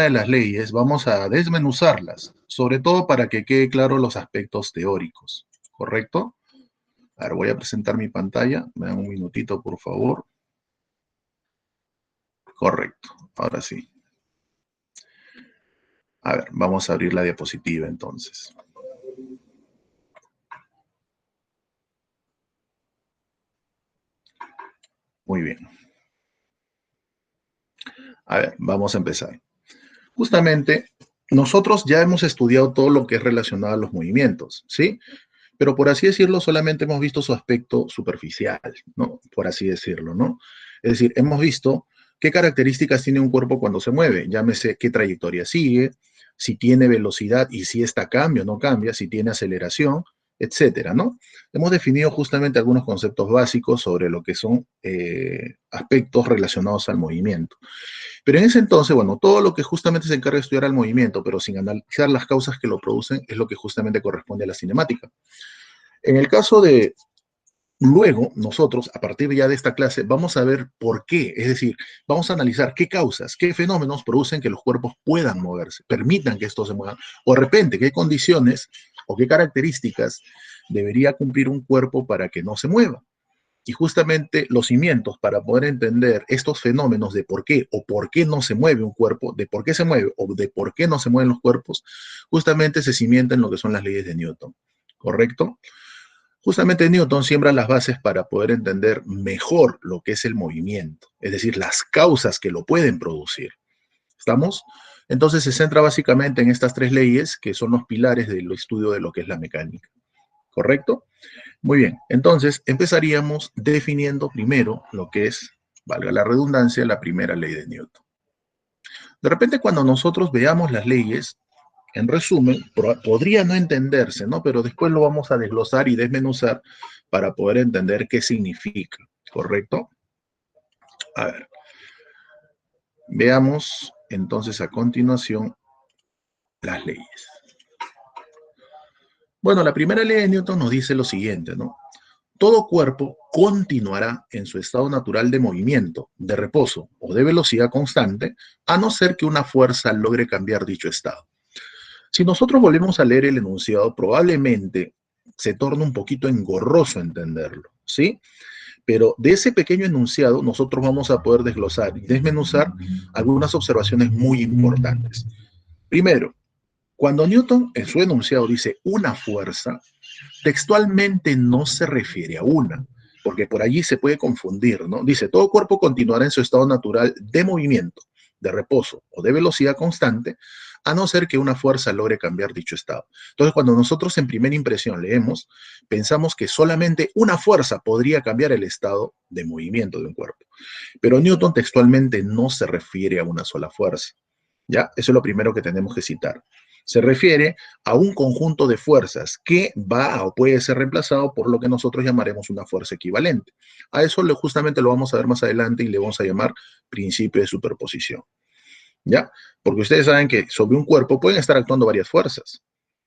de las leyes vamos a desmenuzarlas, sobre todo para que quede claro los aspectos teóricos, ¿correcto? A ver, voy a presentar mi pantalla, me dan un minutito, por favor. Correcto, ahora sí. A ver, vamos a abrir la diapositiva entonces. Muy bien. A ver, vamos a empezar. Justamente, nosotros ya hemos estudiado todo lo que es relacionado a los movimientos, ¿sí? Pero por así decirlo, solamente hemos visto su aspecto superficial, ¿no? Por así decirlo, ¿no? Es decir, hemos visto qué características tiene un cuerpo cuando se mueve, llámese qué trayectoria sigue, si tiene velocidad y si esta cambia o no cambia, si tiene aceleración, etcétera, ¿no? Hemos definido justamente algunos conceptos básicos sobre lo que son aspectos relacionados al movimiento. Pero en ese entonces, bueno, todo lo que justamente se encarga de estudiar al movimiento, pero sin analizar las causas que lo producen, es lo que justamente corresponde a la cinemática. En el caso de luego, nosotros, a partir ya de esta clase, vamos a ver por qué, es decir, vamos a analizar qué causas, qué fenómenos producen que los cuerpos puedan moverse, permitan que estos se muevan, o de repente qué condiciones o qué características debería cumplir un cuerpo para que no se mueva. Y justamente los cimientos para poder entender estos fenómenos de por qué o por qué no se mueve un cuerpo, de por qué se mueve o de por qué no se mueven los cuerpos, justamente se cimientan en lo que son las leyes de Newton. ¿Correcto? Justamente Newton siembra las bases para poder entender mejor lo que es el movimiento, es decir, las causas que lo pueden producir. ¿Estamos? Entonces se centra básicamente en estas tres leyes que son los pilares del estudio de lo que es la mecánica. ¿Correcto? Muy bien, entonces empezaríamos definiendo primero lo que es, valga la redundancia, la primera ley de Newton. De repente cuando nosotros veamos las leyes, en resumen, podría no entenderse, ¿no? Pero después lo vamos a desglosar y desmenuzar para poder entender qué significa, ¿correcto? A ver, veamos entonces a continuación las leyes. Bueno, la primera ley de Newton nos dice lo siguiente, ¿no? Todo cuerpo continuará en su estado natural de movimiento, de reposo o de velocidad constante, a no ser que una fuerza logre cambiar dicho estado. Si nosotros volvemos a leer el enunciado, probablemente se torna un poquito engorroso entenderlo, ¿sí? Pero de ese pequeño enunciado nosotros vamos a poder desglosar y desmenuzar algunas observaciones muy importantes. Primero, cuando Newton en su enunciado dice una fuerza, textualmente no se refiere a una, porque por allí se puede confundir, ¿no? Dice, todo cuerpo continuará en su estado natural de movimiento, de reposo o de velocidad constante, a no ser que una fuerza logre cambiar dicho estado. Entonces, cuando nosotros en primera impresión leemos, pensamos que solamente una fuerza podría cambiar el estado de movimiento de un cuerpo. Pero Newton textualmente no se refiere a una sola fuerza. ¿Ya? Eso es lo primero que tenemos que citar. Se refiere a un conjunto de fuerzas que va o puede ser reemplazado por lo que nosotros llamaremos una fuerza equivalente. A eso justamente lo vamos a ver más adelante y le vamos a llamar principio de superposición. ¿Ya? Porque ustedes saben que sobre un cuerpo pueden estar actuando varias fuerzas,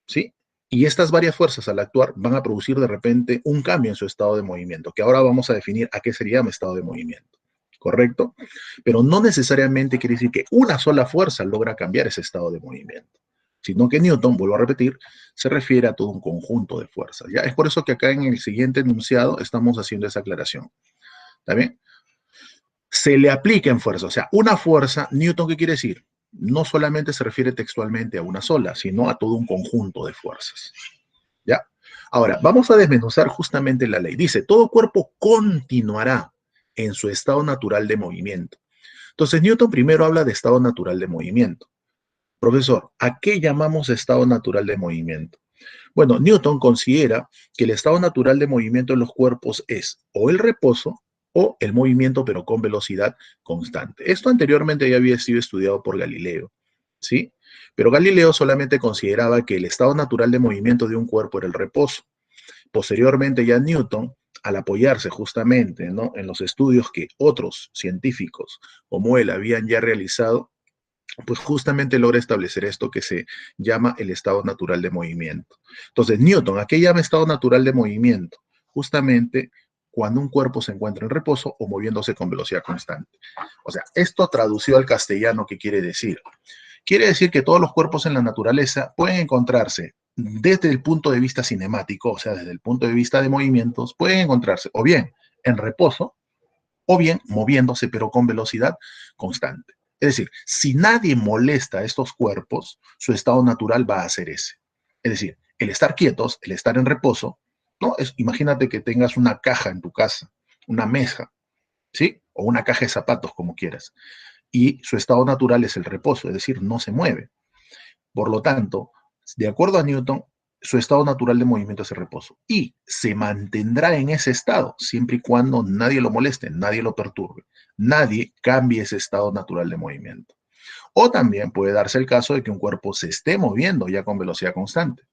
¿sí? Y estas varias fuerzas al actuar van a producir de repente un cambio en su estado de movimiento, que ahora vamos a definir a qué se llama estado de movimiento. ¿Correcto? Pero no necesariamente quiere decir que una sola fuerza logra cambiar ese estado de movimiento, sino que Newton, vuelvo a repetir, se refiere a todo un conjunto de fuerzas. ¿Ya? Es por eso que acá en el siguiente enunciado estamos haciendo esa aclaración. ¿Está bien? Se le aplica en fuerza, o sea, una fuerza, Newton, ¿qué quiere decir? No solamente se refiere textualmente a una sola, sino a todo un conjunto de fuerzas. ¿Ya? Ahora, vamos a desmenuzar justamente la ley. Dice, todo cuerpo continuará en su estado natural de movimiento. Entonces, Newton primero habla de estado natural de movimiento. Profesor, ¿a qué llamamos estado natural de movimiento? Bueno, Newton considera que el estado natural de movimiento de los cuerpos es o el reposo o el movimiento, pero con velocidad constante. Esto anteriormente ya había sido estudiado por Galileo, ¿sí? Pero Galileo solamente consideraba que el estado natural de movimiento de un cuerpo era el reposo. Posteriormente ya Newton, al apoyarse justamente, ¿no?, en los estudios que otros científicos como él habían ya realizado, pues justamente logra establecer esto que se llama el estado natural de movimiento. Entonces, Newton, ¿a qué llama estado natural de movimiento? Justamente cuando un cuerpo se encuentra en reposo o moviéndose con velocidad constante. O sea, esto traducido al castellano, ¿qué quiere decir? Quiere decir que todos los cuerpos en la naturaleza pueden encontrarse desde el punto de vista cinemático, o sea, desde el punto de vista de movimientos, pueden encontrarse o bien en reposo o bien moviéndose, pero con velocidad constante. Es decir, si nadie molesta a estos cuerpos, su estado natural va a ser ese. Es decir, el estar quietos, el estar en reposo, ¿no? Imagínate que tengas una caja en tu casa, una mesa, ¿sí? O una caja de zapatos, como quieras. Y su estado natural es el reposo, es decir, no se mueve. Por lo tanto, de acuerdo a Newton, su estado natural de movimiento es el reposo. Y se mantendrá en ese estado siempre y cuando nadie lo moleste, nadie lo perturbe, nadie cambie ese estado natural de movimiento. O también puede darse el caso de que un cuerpo se esté moviendo ya con velocidad constante.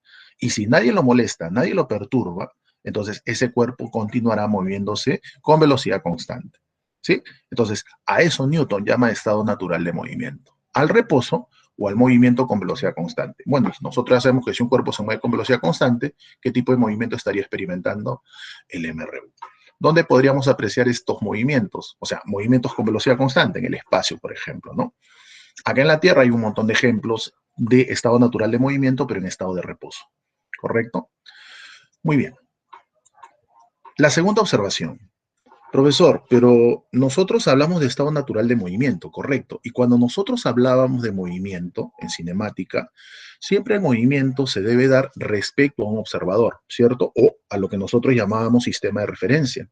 Y si nadie lo molesta, nadie lo perturba, entonces ese cuerpo continuará moviéndose con velocidad constante. ¿Sí? Entonces, a eso Newton llama estado natural de movimiento. Al reposo o al movimiento con velocidad constante. Bueno, nosotros ya sabemos que si un cuerpo se mueve con velocidad constante, ¿qué tipo de movimiento estaría experimentando el MRU? ¿Dónde podríamos apreciar estos movimientos? O sea, movimientos con velocidad constante en el espacio, por ejemplo, ¿no? Acá en la Tierra hay un montón de ejemplos de estado natural de movimiento, pero en estado de reposo. ¿Correcto? Muy bien. La segunda observación. Profesor, pero nosotros hablamos de estado natural de movimiento, correcto. Y cuando nosotros hablábamos de movimiento en cinemática, siempre el movimiento se debe dar respecto a un observador, ¿cierto? O a lo que nosotros llamábamos sistema de referencia.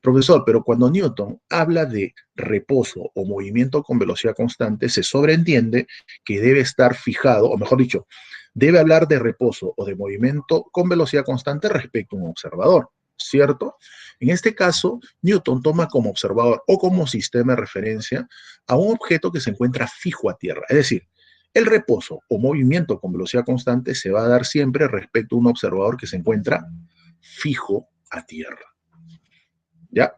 Profesor, pero cuando Newton habla de reposo o movimiento con velocidad constante, se sobreentiende que debe estar fijado, o mejor dicho, debe hablar de reposo o de movimiento con velocidad constante respecto a un observador, ¿cierto? En este caso, Newton toma como observador o como sistema de referencia a un objeto que se encuentra fijo a tierra. Es decir, el reposo o movimiento con velocidad constante se va a dar siempre respecto a un observador que se encuentra fijo a tierra. ¿Ya?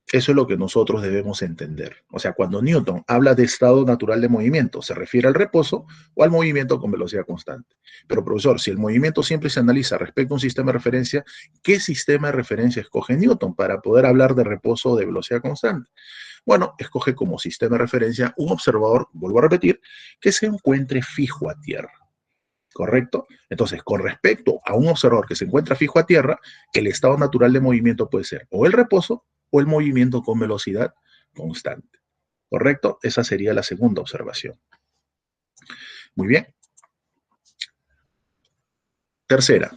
Eso es lo que nosotros debemos entender. O sea, cuando Newton habla de estado natural de movimiento, se refiere al reposo o al movimiento con velocidad constante. Pero, profesor, si el movimiento siempre se analiza respecto a un sistema de referencia, ¿qué sistema de referencia escoge Newton para poder hablar de reposo o de velocidad constante? Bueno, escoge como sistema de referencia un observador, vuelvo a repetir, que se encuentre fijo a tierra. ¿Correcto? Entonces, con respecto a un observador que se encuentra fijo a tierra, el estado natural de movimiento puede ser o el reposo o el movimiento con velocidad constante. ¿Correcto? Esa sería la segunda observación. Muy bien. Tercera.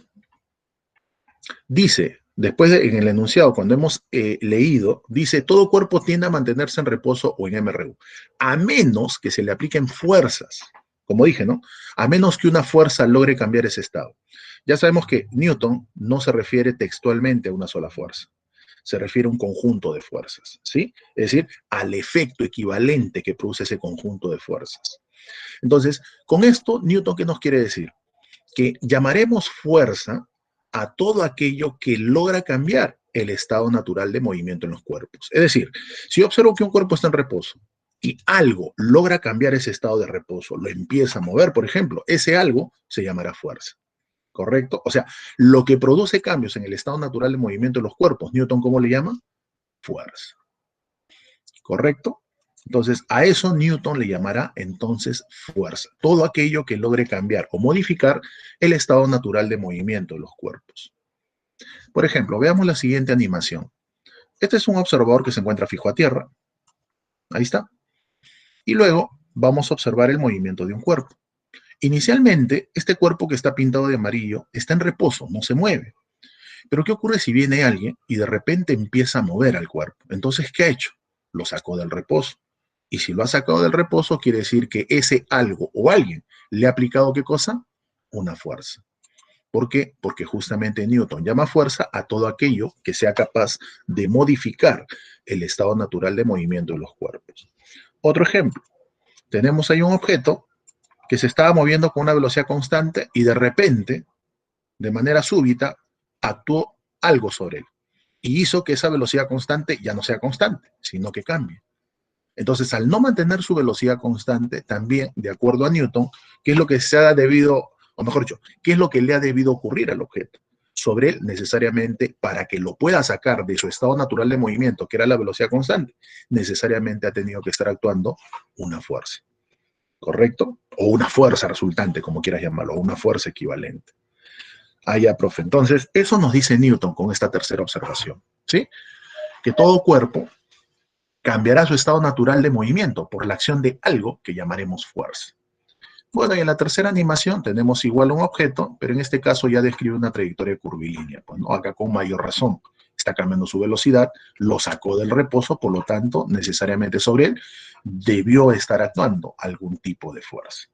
Dice, en el enunciado, cuando hemos leído, dice, todo cuerpo tiende a mantenerse en reposo o en MRU, a menos que se le apliquen fuerzas, como dije, ¿no? A menos que una fuerza logre cambiar ese estado. Ya sabemos que Newton no se refiere textualmente a una sola fuerza, se refiere a un conjunto de fuerzas, ¿sí? Es decir, al efecto equivalente que produce ese conjunto de fuerzas. Entonces, con esto, Newton, ¿qué nos quiere decir? Que llamaremos fuerza a todo aquello que logra cambiar el estado natural de movimiento en los cuerpos. Es decir, si yo observo que un cuerpo está en reposo y algo logra cambiar ese estado de reposo, lo empieza a mover, por ejemplo, ese algo se llamará fuerza. ¿Correcto? O sea, lo que produce cambios en el estado natural de movimiento de los cuerpos, Newton, ¿cómo le llama? Fuerza. ¿Correcto? Entonces, a eso Newton le llamará entonces fuerza. Todo aquello que logre cambiar o modificar el estado natural de movimiento de los cuerpos. Por ejemplo, veamos la siguiente animación. Este es un observador que se encuentra fijo a tierra. Ahí está. Y luego vamos a observar el movimiento de un cuerpo. Inicialmente, este cuerpo que está pintado de amarillo está en reposo, no se mueve. Pero ¿qué ocurre si viene alguien y de repente empieza a mover al cuerpo? Entonces, ¿qué ha hecho? Lo sacó del reposo. Y si lo ha sacado del reposo, quiere decir que ese algo o alguien le ha aplicado ¿qué cosa? Una fuerza. ¿Por qué? Porque justamente Newton llama fuerza a todo aquello que sea capaz de modificar el estado natural de movimiento de los cuerpos. Otro ejemplo. Tenemos ahí un objeto que se estaba moviendo con una velocidad constante y de repente, de manera súbita, actuó algo sobre él y hizo que esa velocidad constante ya no sea constante, sino que cambie. Entonces, al no mantener su velocidad constante, también, de acuerdo a Newton, ¿qué es lo que se ha debido, o mejor dicho, qué es lo que le ha debido ocurrir al objeto? Sobre él, necesariamente, para que lo pueda sacar de su estado natural de movimiento, que era la velocidad constante, necesariamente ha tenido que estar actuando una fuerza. ¿correcto? O una fuerza resultante, como quieras llamarlo, o una fuerza equivalente. Ah, ya, profe. Entonces, eso nos dice Newton con esta tercera observación, ¿sí? Que todo cuerpo cambiará su estado natural de movimiento por la acción de algo que llamaremos fuerza. Bueno, y en la tercera animación tenemos igual un objeto, pero en este caso ya describe una trayectoria curvilínea. Pues, ¿no? Acá con mayor razón. Está cambiando su velocidad, lo sacó del reposo, por lo tanto, necesariamente sobre él debió estar actuando algún tipo de fuerza.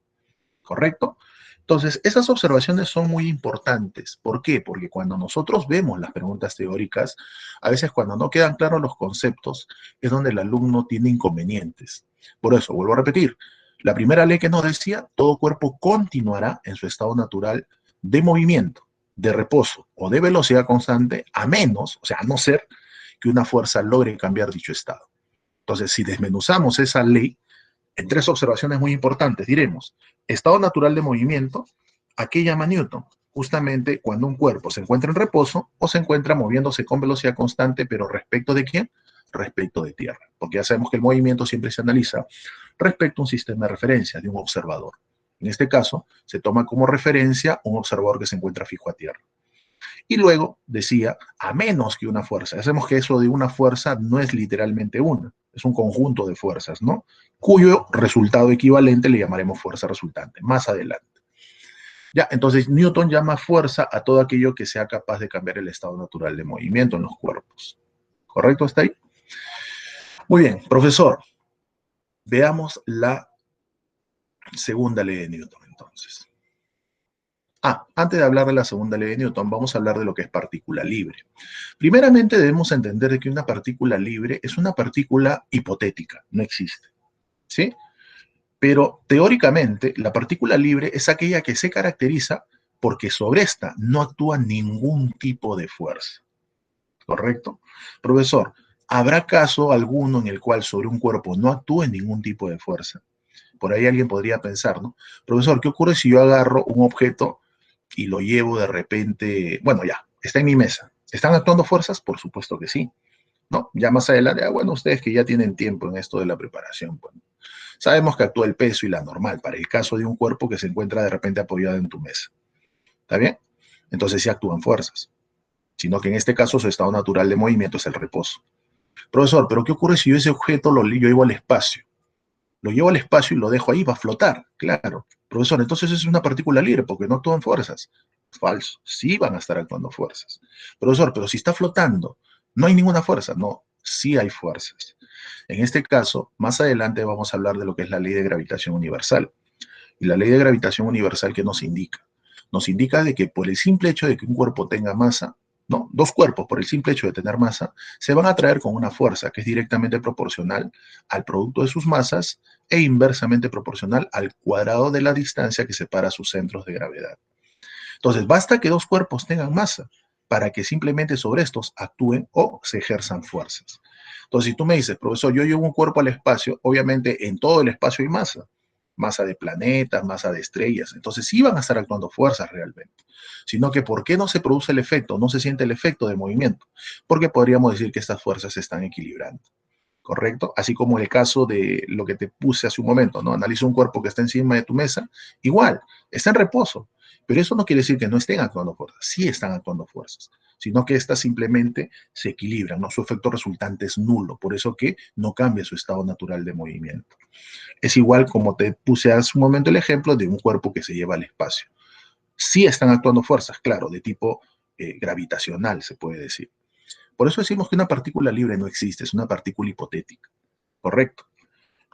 ¿Correcto? Entonces, esas observaciones son muy importantes. ¿Por qué? Porque cuando nosotros vemos las preguntas teóricas, a veces cuando no quedan claros los conceptos, es donde el alumno tiene inconvenientes. Por eso, vuelvo a repetir, la primera ley que nos decía, todo cuerpo continuará en su estado natural de movimiento, de reposo o de velocidad constante, a menos, o sea, a no ser que una fuerza logre cambiar dicho estado. Entonces, si desmenuzamos esa ley, en tres observaciones muy importantes, diremos, estado natural de movimiento, ¿a qué llama Newton? Justamente cuando un cuerpo se encuentra en reposo o se encuentra moviéndose con velocidad constante, pero ¿respecto de quién? Respecto de tierra, porque ya sabemos que el movimiento siempre se analiza respecto a un sistema de referencia de un observador. En este caso, se toma como referencia un observador que se encuentra fijo a tierra. Y luego decía, a menos que una fuerza. Ya sabemos que eso de una fuerza no es literalmente una, es un conjunto de fuerzas, ¿no? Cuyo resultado equivalente le llamaremos fuerza resultante, más adelante. Ya, entonces Newton llama fuerza a todo aquello que sea capaz de cambiar el estado natural de movimiento en los cuerpos. ¿Correcto hasta ahí? Muy bien, profesor. Veamos la segunda ley de Newton, entonces. Antes de hablar de la segunda ley de Newton, vamos a hablar de lo que es partícula libre. Primeramente debemos entender que una partícula libre es una partícula hipotética, no existe, ¿sí? Pero teóricamente la partícula libre es aquella que se caracteriza porque sobre esta no actúa ningún tipo de fuerza, ¿correcto? Profesor, ¿habrá caso alguno en el cual sobre un cuerpo no actúe ningún tipo de fuerza? Por ahí alguien podría pensar, ¿no? Profesor, ¿qué ocurre si yo agarro un objeto y lo llevo de repente, bueno, ya, está en mi mesa? ¿Están actuando fuerzas? Por supuesto que sí, ¿no? Ya más adelante, bueno, ustedes que ya tienen tiempo en esto de la preparación, pues, sabemos que actúa el peso y la normal para el caso de un cuerpo que se encuentra de repente apoyado en tu mesa. ¿Está bien? Entonces sí actúan fuerzas, sino que en este caso su estado natural de movimiento es el reposo. Profesor, ¿pero qué ocurre si yo ese objeto lo llevo al espacio? Lo llevo al espacio y lo dejo ahí, va a flotar, claro. Profesor, entonces es una partícula libre porque no actúan fuerzas. Falso, sí van a estar actuando fuerzas. Profesor, pero si está flotando, no hay ninguna fuerza. No, sí hay fuerzas. En este caso, más adelante vamos a hablar de lo que es la ley de gravitación universal. Y la ley de gravitación universal, ¿qué nos indica? Nos indica de que por el simple hecho de que un cuerpo tenga masa, ¿no? Dos cuerpos, por el simple hecho de tener masa, se van a atraer con una fuerza que es directamente proporcional al producto de sus masas e inversamente proporcional al cuadrado de la distancia que separa sus centros de gravedad. Entonces, basta que dos cuerpos tengan masa para que simplemente sobre estos actúen o se ejerzan fuerzas. Entonces, si tú me dices, profesor, yo llevo un cuerpo al espacio, obviamente en todo el espacio hay masa, masa de planetas, masa de estrellas, entonces sí van a estar actuando fuerzas realmente, sino que ¿por qué no se produce el efecto, no se siente el efecto de movimiento? Porque podríamos decir que estas fuerzas se están equilibrando. ¿Correcto? Así como el caso de lo que te puse hace un momento, ¿no? Analiza un cuerpo que está encima de tu mesa, igual, está en reposo, pero eso no quiere decir que no estén actuando fuerzas, sí están actuando fuerzas, sino que éstas simplemente se equilibran, ¿no? Su efecto resultante es nulo, por eso que no cambia su estado natural de movimiento. Es igual como te puse hace un momento el ejemplo de un cuerpo que se lleva al espacio. Sí están actuando fuerzas, claro, de tipo gravitacional, se puede decir. Por eso decimos que una partícula libre no existe, es una partícula hipotética, ¿correcto?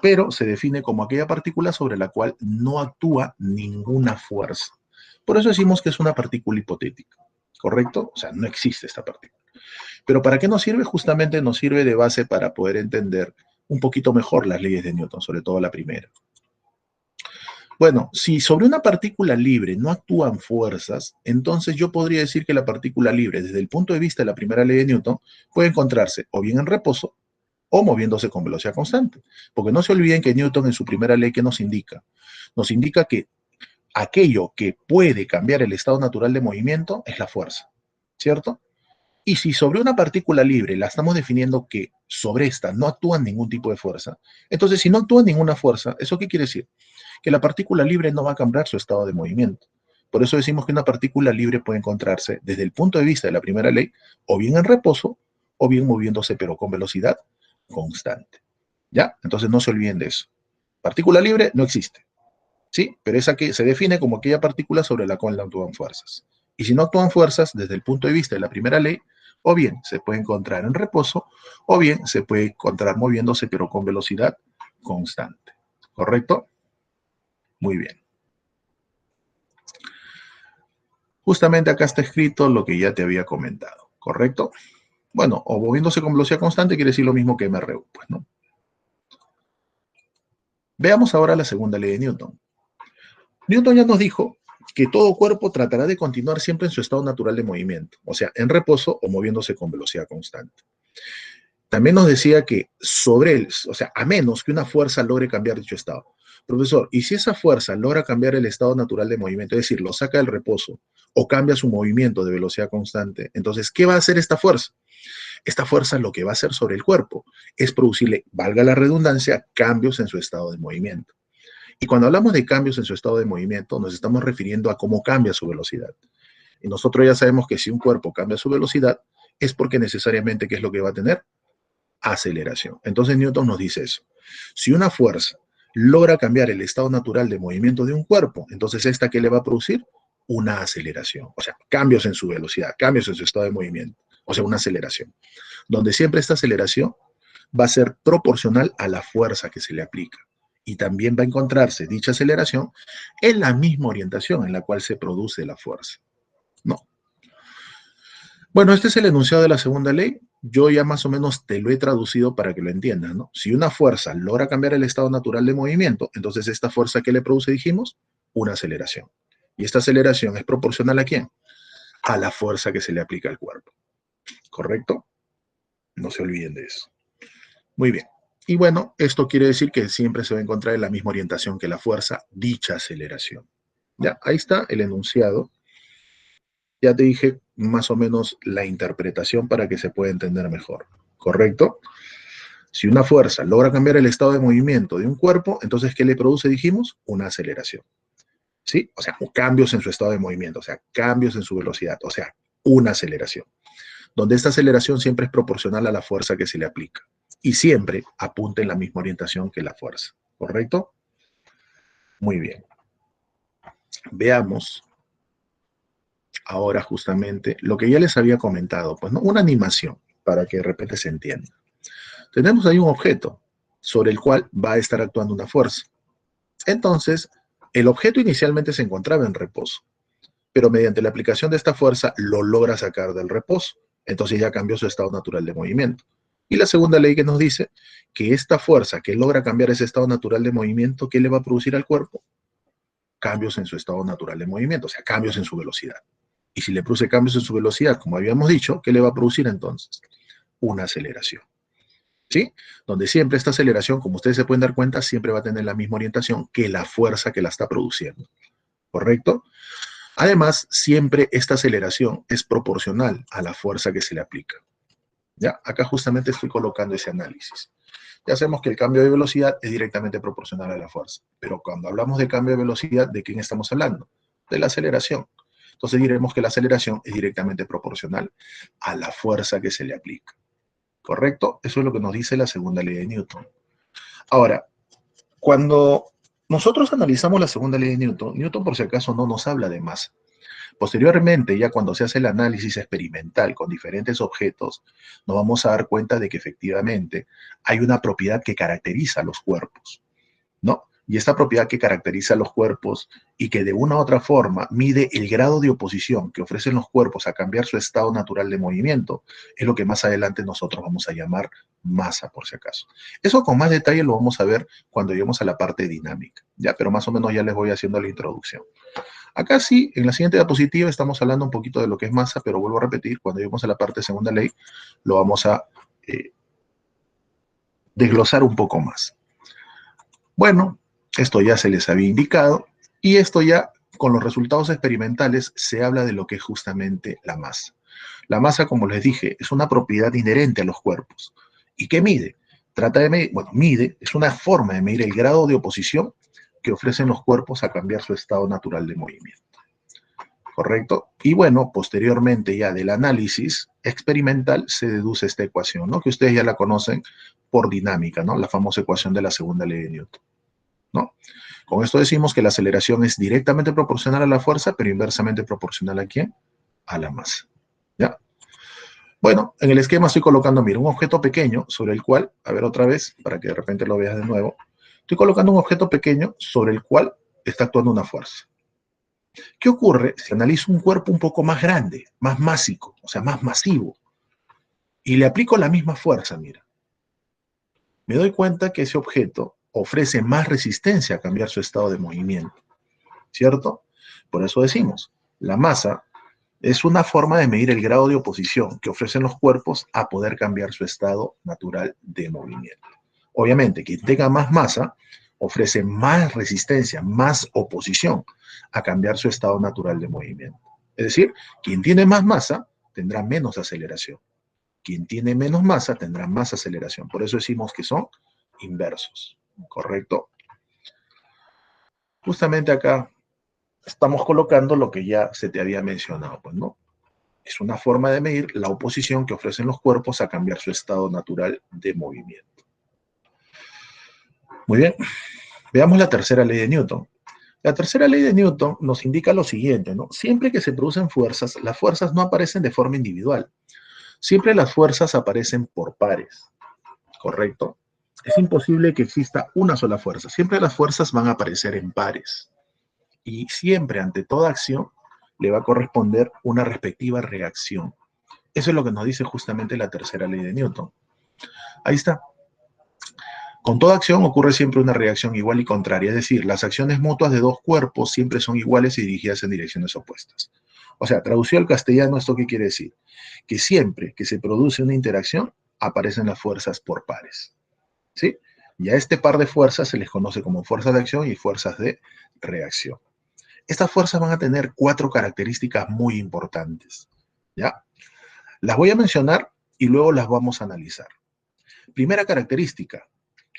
Pero se define como aquella partícula sobre la cual no actúa ninguna fuerza. Por eso decimos que es una partícula hipotética, ¿correcto? O sea, no existe esta partícula. Pero ¿para qué nos sirve? Justamente nos sirve de base para poder entender un poquito mejor las leyes de Newton, sobre todo la primera. Bueno, si sobre una partícula libre no actúan fuerzas, entonces yo podría decir que la partícula libre, desde el punto de vista de la primera ley de Newton, puede encontrarse o bien en reposo o moviéndose con velocidad constante. Porque no se olviden que Newton en su primera ley, ¿qué nos indica? Nos indica que aquello que puede cambiar el estado natural de movimiento es la fuerza, ¿cierto? Y si sobre una partícula libre la estamos definiendo que sobre esta no actúa ningún tipo de fuerza, entonces si no actúa ninguna fuerza, ¿eso qué quiere decir? que la partícula libre no va a cambiar su estado de movimiento. Por eso decimos que una partícula libre puede encontrarse desde el punto de vista de la primera ley, o bien en reposo, o bien moviéndose, pero con velocidad constante. ¿Ya? Entonces no se olviden de eso. Partícula libre no existe, ¿sí? Pero esa que se define como aquella partícula sobre la cual no actúan fuerzas. Y si no actúan fuerzas, desde el punto de vista de la primera ley, o bien se puede encontrar en reposo, o bien se puede encontrar moviéndose, pero con velocidad constante. ¿Correcto? Muy bien. Justamente acá está escrito lo que ya te había comentado, ¿correcto? Bueno, o moviéndose con velocidad constante quiere decir lo mismo que MRU, pues, ¿no? Veamos ahora la segunda ley de Newton. Newton ya nos dijo que todo cuerpo tratará de continuar siempre en su estado natural de movimiento, o sea, en reposo o moviéndose con velocidad constante. También nos decía que sobre él, o sea, a menos que una fuerza logre cambiar dicho estado. Profesor, ¿y si esa fuerza logra cambiar el estado natural de movimiento, es decir, lo saca del reposo o cambia su movimiento de velocidad constante? Entonces, ¿qué va a hacer esta fuerza? Esta fuerza lo que va a hacer sobre el cuerpo es producirle, valga la redundancia, cambios en su estado de movimiento. Y cuando hablamos de cambios en su estado de movimiento, nos estamos refiriendo a cómo cambia su velocidad. Y nosotros ya sabemos que si un cuerpo cambia su velocidad, es porque necesariamente, ¿qué es lo que va a tener? Aceleración. Entonces Newton nos dice eso. Si una fuerza logra cambiar el estado natural de movimiento de un cuerpo, entonces ¿esta qué le va a producir? Una aceleración. O sea, cambios en su velocidad, cambios en su estado de movimiento. O sea, una aceleración. Donde siempre esta aceleración va a ser proporcional a la fuerza que se le aplica. Y también va a encontrarse dicha aceleración en la misma orientación en la cual se produce la fuerza. ¿No? Bueno, este es el enunciado de la segunda ley. Yo ya más o menos te lo he traducido para que lo entiendas, ¿no? Si una fuerza logra cambiar el estado natural de movimiento, entonces esta fuerza que le produce, dijimos, una aceleración. Y esta aceleración es proporcional ¿a quién? A la fuerza que se le aplica al cuerpo. ¿Correcto? No se olviden de eso. Muy bien. Y bueno, esto quiere decir que siempre se va a encontrar en la misma orientación que la fuerza, dicha aceleración. Ya, ahí está el enunciado. Ya te dije más o menos la interpretación para que se pueda entender mejor. ¿Correcto? Si una fuerza logra cambiar el estado de movimiento de un cuerpo, entonces, ¿qué le produce, dijimos? Una aceleración. ¿Sí? O sea, cambios en su estado de movimiento, o sea, cambios en su velocidad, o sea, una aceleración. Donde esta aceleración siempre es proporcional a la fuerza que se le aplica. Y siempre apunta en la misma orientación que la fuerza. ¿Correcto? Muy bien. Veamos ahora justamente lo que ya les había comentado, pues, ¿no? Una animación, para que de repente se entienda. Tenemos ahí un objeto sobre el cual va a estar actuando una fuerza. Entonces, el objeto inicialmente se encontraba en reposo, pero mediante la aplicación de esta fuerza lo logra sacar del reposo. Entonces ya cambió su estado natural de movimiento. Y la segunda ley que nos dice que esta fuerza que logra cambiar ese estado natural de movimiento, ¿qué le va a producir al cuerpo? Cambios en su estado natural de movimiento, o sea, cambios en su velocidad. Y si le produce cambios en su velocidad, como habíamos dicho, ¿qué le va a producir entonces? Una aceleración. ¿Sí? Donde siempre esta aceleración, como ustedes se pueden dar cuenta, siempre va a tener la misma orientación que la fuerza que la está produciendo. ¿Correcto? Además, siempre esta aceleración es proporcional a la fuerza que se le aplica. ¿Ya? Acá justamente estoy colocando ese análisis. Ya sabemos que el cambio de velocidad es directamente proporcional a la fuerza, pero cuando hablamos de cambio de velocidad, ¿de quién estamos hablando? De la aceleración. Entonces diremos que la aceleración es directamente proporcional a la fuerza que se le aplica. ¿Correcto? Eso es lo que nos dice la segunda ley de Newton. Ahora, cuando nosotros analizamos la segunda ley de Newton, Newton por si acaso no nos habla de masa. Posteriormente, ya cuando se hace el análisis experimental con diferentes objetos, nos vamos a dar cuenta de que efectivamente hay una propiedad que caracteriza a los cuerpos, ¿no? Y esta propiedad que caracteriza a los cuerpos y que de una u otra forma mide el grado de oposición que ofrecen los cuerpos a cambiar su estado natural de movimiento, es lo que más adelante nosotros vamos a llamar masa, por si acaso. Eso con más detalle lo vamos a ver cuando lleguemos a la parte dinámica, ¿ya? Pero más o menos ya les voy haciendo la introducción. Acá sí, en la siguiente diapositiva estamos hablando un poquito de lo que es masa, pero vuelvo a repetir, cuando lleguemos a la parte de segunda ley, lo vamos a desglosar un poco más. Bueno, esto ya se les había indicado, y esto ya con los resultados experimentales se habla de lo que es justamente la masa. La masa, como les dije, es una propiedad inherente a los cuerpos. ¿Y qué mide? Trata de medir, bueno, mide, es una forma de medir el grado de oposición que ofrecen los cuerpos a cambiar su estado natural de movimiento. ¿Correcto? Y bueno, posteriormente ya del análisis experimental se deduce esta ecuación, ¿no? Que ustedes ya la conocen por dinámica, ¿no? La famosa ecuación de la segunda ley de Newton, ¿no? Con esto decimos que la aceleración es directamente proporcional a la fuerza, pero inversamente proporcional ¿a quién? A la masa, ¿ya? Bueno, en el esquema estoy colocando, mira, un objeto pequeño sobre el cual, a ver otra vez, para que de repente lo veas de nuevo, estoy colocando un objeto pequeño sobre el cual está actuando una fuerza. ¿Qué ocurre si analizo un cuerpo un poco más grande, más másico, o sea, más masivo, y le aplico la misma fuerza, mira? Me doy cuenta que ese objeto ofrece más resistencia a cambiar su estado de movimiento, ¿cierto? Por eso decimos, la masa es una forma de medir el grado de oposición que ofrecen los cuerpos a poder cambiar su estado natural de movimiento. Obviamente, quien tenga más masa ofrece más resistencia, más oposición a cambiar su estado natural de movimiento. Es decir, quien tiene más masa tendrá menos aceleración. Quien tiene menos masa tendrá más aceleración. Por eso decimos que son inversos, ¿correcto? Justamente acá estamos colocando lo que ya se te había mencionado, pues, ¿no? Es una forma de medir la oposición que ofrecen los cuerpos a cambiar su estado natural de movimiento. Muy bien, veamos la tercera ley de Newton. La tercera ley de Newton nos indica lo siguiente, ¿no? Siempre que se producen fuerzas, las fuerzas no aparecen de forma individual. Siempre las fuerzas aparecen por pares, ¿correcto? Es imposible que exista una sola fuerza. Siempre las fuerzas van a aparecer en pares. Y siempre, ante toda acción, le va a corresponder una respectiva reacción. Eso es lo que nos dice justamente la tercera ley de Newton. Ahí está. Con toda acción ocurre siempre una reacción igual y contraria, es decir, las acciones mutuas de dos cuerpos siempre son iguales y dirigidas en direcciones opuestas. O sea, traducido al castellano, ¿esto qué quiere decir? Que siempre que se produce una interacción, aparecen las fuerzas por pares, ¿sí? Y a este par de fuerzas se les conoce como fuerzas de acción y fuerzas de reacción. Estas fuerzas van a tener 4 características muy importantes, ¿ya? Las voy a mencionar y luego las vamos a analizar. Primera característica,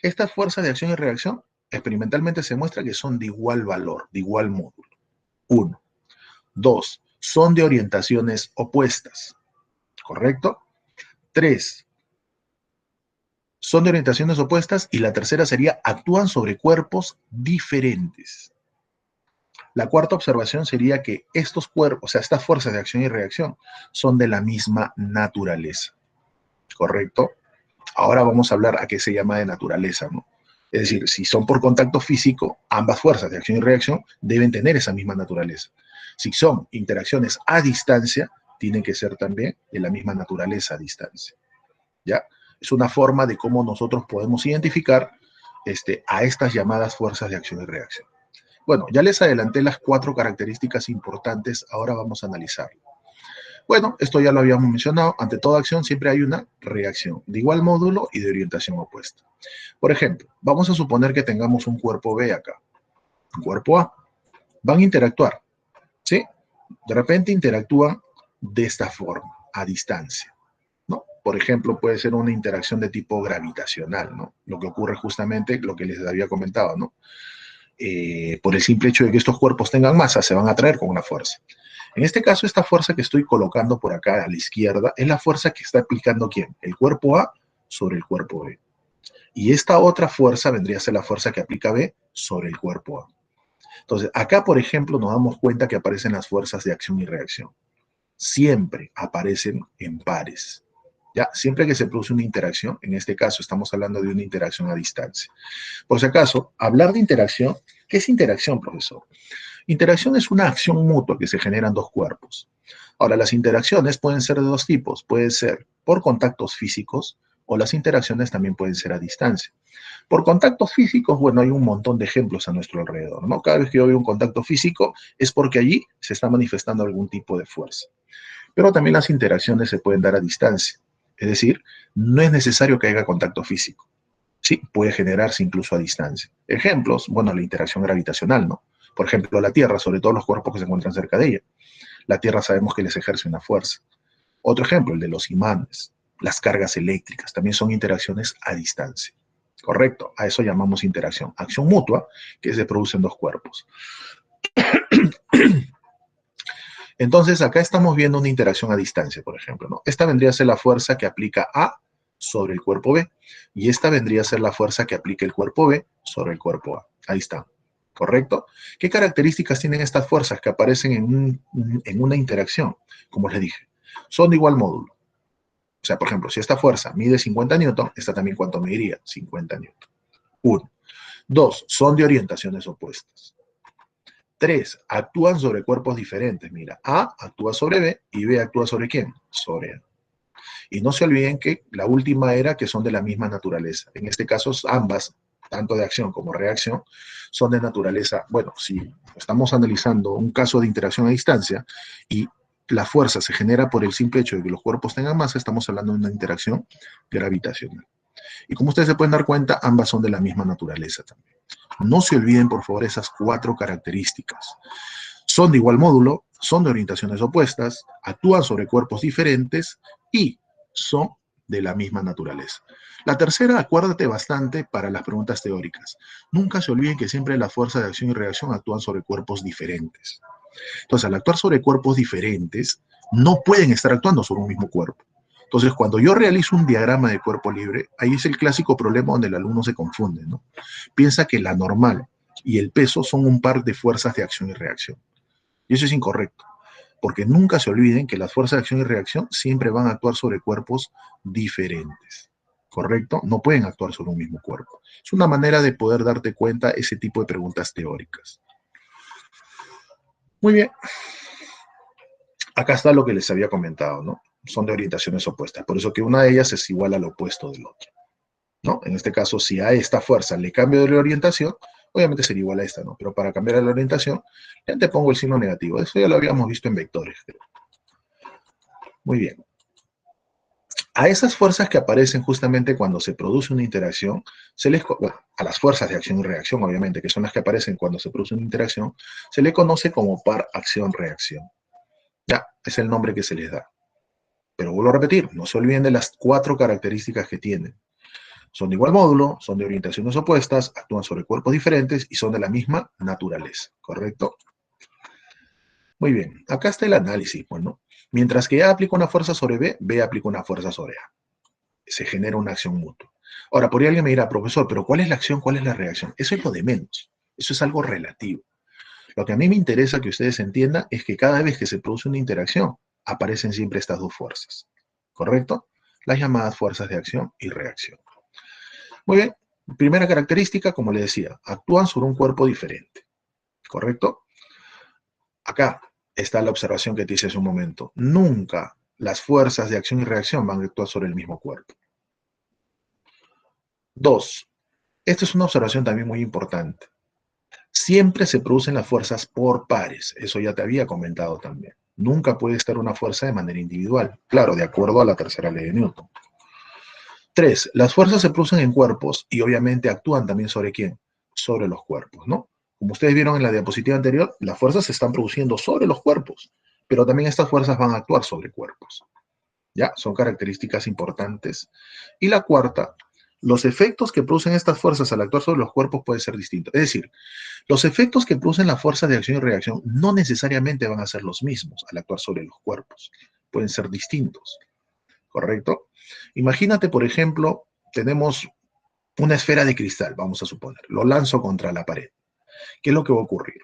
estas fuerzas de acción y reacción experimentalmente se muestra que son de igual valor, de igual módulo. 1. 2. Son de orientaciones opuestas. ¿Correcto? 3. Son de orientaciones opuestas y la tercera sería actúan sobre cuerpos diferentes. La cuarta observación sería que estos cuerpos, o sea, estas fuerzas de acción y reacción son de la misma naturaleza. ¿Correcto? Ahora vamos a hablar a qué se llama de naturaleza, ¿no? Es decir, si son por contacto físico, ambas fuerzas de acción y reacción deben tener esa misma naturaleza. Si son interacciones a distancia, tienen que ser también de la misma naturaleza a distancia, ¿ya? Es una forma de cómo nosotros podemos identificar a estas llamadas fuerzas de acción y reacción. Bueno, ya les adelanté las 4 características importantes, ahora vamos a analizarlo. Bueno, esto ya lo habíamos mencionado, ante toda acción siempre hay una reacción de igual módulo y de orientación opuesta. Por ejemplo, vamos a suponer que tengamos un cuerpo B acá, un cuerpo A. Van a interactuar, ¿sí? De repente interactúan de esta forma, a distancia, ¿no? Por ejemplo, puede ser una interacción de tipo gravitacional, ¿no? Lo que ocurre justamente, lo que les había comentado, ¿no? Por el simple hecho de que estos cuerpos tengan masa, se van a atraer con una fuerza. En este caso, esta fuerza que estoy colocando por acá a la izquierda es la fuerza que está aplicando ¿quién? El cuerpo A sobre el cuerpo B. Y esta otra fuerza vendría a ser la fuerza que aplica B sobre el cuerpo A. Entonces, acá, por ejemplo, nos damos cuenta que aparecen las fuerzas de acción y reacción. Siempre aparecen en pares. ¿Ya? Siempre que se produce una interacción, en este caso estamos hablando de una interacción a distancia. Por si acaso, hablar de interacción, ¿qué es interacción, profesor? Interacción es una acción mutua que se generan dos cuerpos. Ahora, las interacciones pueden ser de dos tipos. Pueden ser por contactos físicos o las interacciones también pueden ser a distancia. Por contactos físicos, bueno, hay un montón de ejemplos a nuestro alrededor, ¿no? Cada vez que yo veo un contacto físico es porque allí se está manifestando algún tipo de fuerza. Pero también las interacciones se pueden dar a distancia. Es decir, no es necesario que haya contacto físico. Sí, puede generarse incluso a distancia. Ejemplos, bueno, la interacción gravitacional, ¿no? Por ejemplo, la Tierra, sobre todo los cuerpos que se encuentran cerca de ella. La Tierra sabemos que les ejerce una fuerza. Otro ejemplo, el de los imanes, las cargas eléctricas, también son interacciones a distancia. Correcto, a eso llamamos interacción. Acción mutua, que se produce en dos cuerpos. Entonces, acá estamos viendo una interacción a distancia, por ejemplo, ¿no? Esta vendría a ser la fuerza que aplica A sobre el cuerpo B, y esta vendría a ser la fuerza que aplica el cuerpo B sobre el cuerpo A. Ahí está, ¿correcto? ¿Qué características tienen estas fuerzas que aparecen en una interacción? Como les dije, son de igual módulo. O sea, por ejemplo, si esta fuerza mide 50 newton, esta también, ¿cuánto mediría? 50 newton. 1. 2. Son de orientaciones opuestas. 3. Actúan sobre cuerpos diferentes. Mira, A actúa sobre B y B actúa sobre ¿quién? Sobre A. Y no se olviden que la última era que son de la misma naturaleza. En este caso, ambas, tanto de acción como reacción, son de naturaleza. Bueno, si estamos analizando un caso de interacción a distancia y la fuerza se genera por el simple hecho de que los cuerpos tengan masa, estamos hablando de una interacción gravitacional. Y como ustedes se pueden dar cuenta, ambas son de la misma naturaleza también. No se olviden, por favor, esas 4 características. Son de igual módulo, son de orientaciones opuestas, actúan sobre cuerpos diferentes y son de la misma naturaleza. La tercera, acuérdate bastante para las preguntas teóricas. Nunca se olviden que siempre las fuerzas de acción y reacción actúan sobre cuerpos diferentes. Entonces, al actuar sobre cuerpos diferentes, no pueden estar actuando sobre un mismo cuerpo. Entonces, cuando yo realizo un diagrama de cuerpo libre, ahí es el clásico problema donde el alumno se confunde, ¿no? Piensa que la normal y el peso son un par de fuerzas de acción y reacción. Y eso es incorrecto, porque nunca se olviden que las fuerzas de acción y reacción siempre van a actuar sobre cuerpos diferentes. ¿Correcto? No pueden actuar sobre un mismo cuerpo. Es una manera de poder darte cuenta ese tipo de preguntas teóricas. Muy bien. Acá está lo que les había comentado, ¿no? Son de orientaciones opuestas. Por eso que una de ellas es igual al opuesto del otro, ¿no? En este caso, si a esta fuerza le cambio de orientación, obviamente sería igual a esta, ¿no? Pero para cambiar la orientación, ya te pongo el signo negativo. Eso ya lo habíamos visto en vectores, creo. Muy bien. A esas fuerzas que aparecen justamente cuando se produce una interacción, bueno, a las fuerzas de acción y reacción, obviamente, que son las que aparecen cuando se produce una interacción, se le conoce como par acción-reacción. Ya, es el nombre que se les da. Pero vuelvo a repetir, no se olviden de las 4 características que tienen. Son de igual módulo, son de orientaciones opuestas, actúan sobre cuerpos diferentes y son de la misma naturaleza, ¿correcto? Muy bien, acá está el análisis, bueno. Mientras que A aplica una fuerza sobre B, B aplica una fuerza sobre A. Se genera una acción mutua. Ahora, por ahí alguien me dirá, profesor, pero ¿cuál es la acción, cuál es la reacción? Eso es lo de menos. Eso es algo relativo. Lo que a mí me interesa que ustedes entiendan es que cada vez que se produce una interacción, aparecen siempre estas 2 fuerzas, ¿correcto? Las llamadas fuerzas de acción y reacción. Muy bien, primera característica, como les decía, actúan sobre un cuerpo diferente, ¿correcto? Acá está la observación que te hice hace un momento. Nunca las fuerzas de acción y reacción van a actuar sobre el mismo cuerpo. 2. Esta es una observación también muy importante. Siempre se producen las fuerzas por pares. Eso ya te había comentado también. Nunca puede estar una fuerza de manera individual. Claro, de acuerdo a la tercera ley de Newton. 3. Las fuerzas se producen en cuerpos y obviamente actúan también sobre ¿quién? Sobre los cuerpos, ¿no? Como ustedes vieron en la diapositiva anterior, las fuerzas se están produciendo sobre los cuerpos, pero también estas fuerzas van a actuar sobre cuerpos. ¿Ya? Son características importantes. Y la cuarta, los efectos que producen estas fuerzas al actuar sobre los cuerpos pueden ser distintos. Es decir, los efectos que producen las fuerzas de acción y reacción no necesariamente van a ser los mismos al actuar sobre los cuerpos. Pueden ser distintos, ¿correcto? Imagínate, por ejemplo, tenemos una esfera de cristal, vamos a suponer. Lo lanzo contra la pared. ¿Qué es lo que va a ocurrir?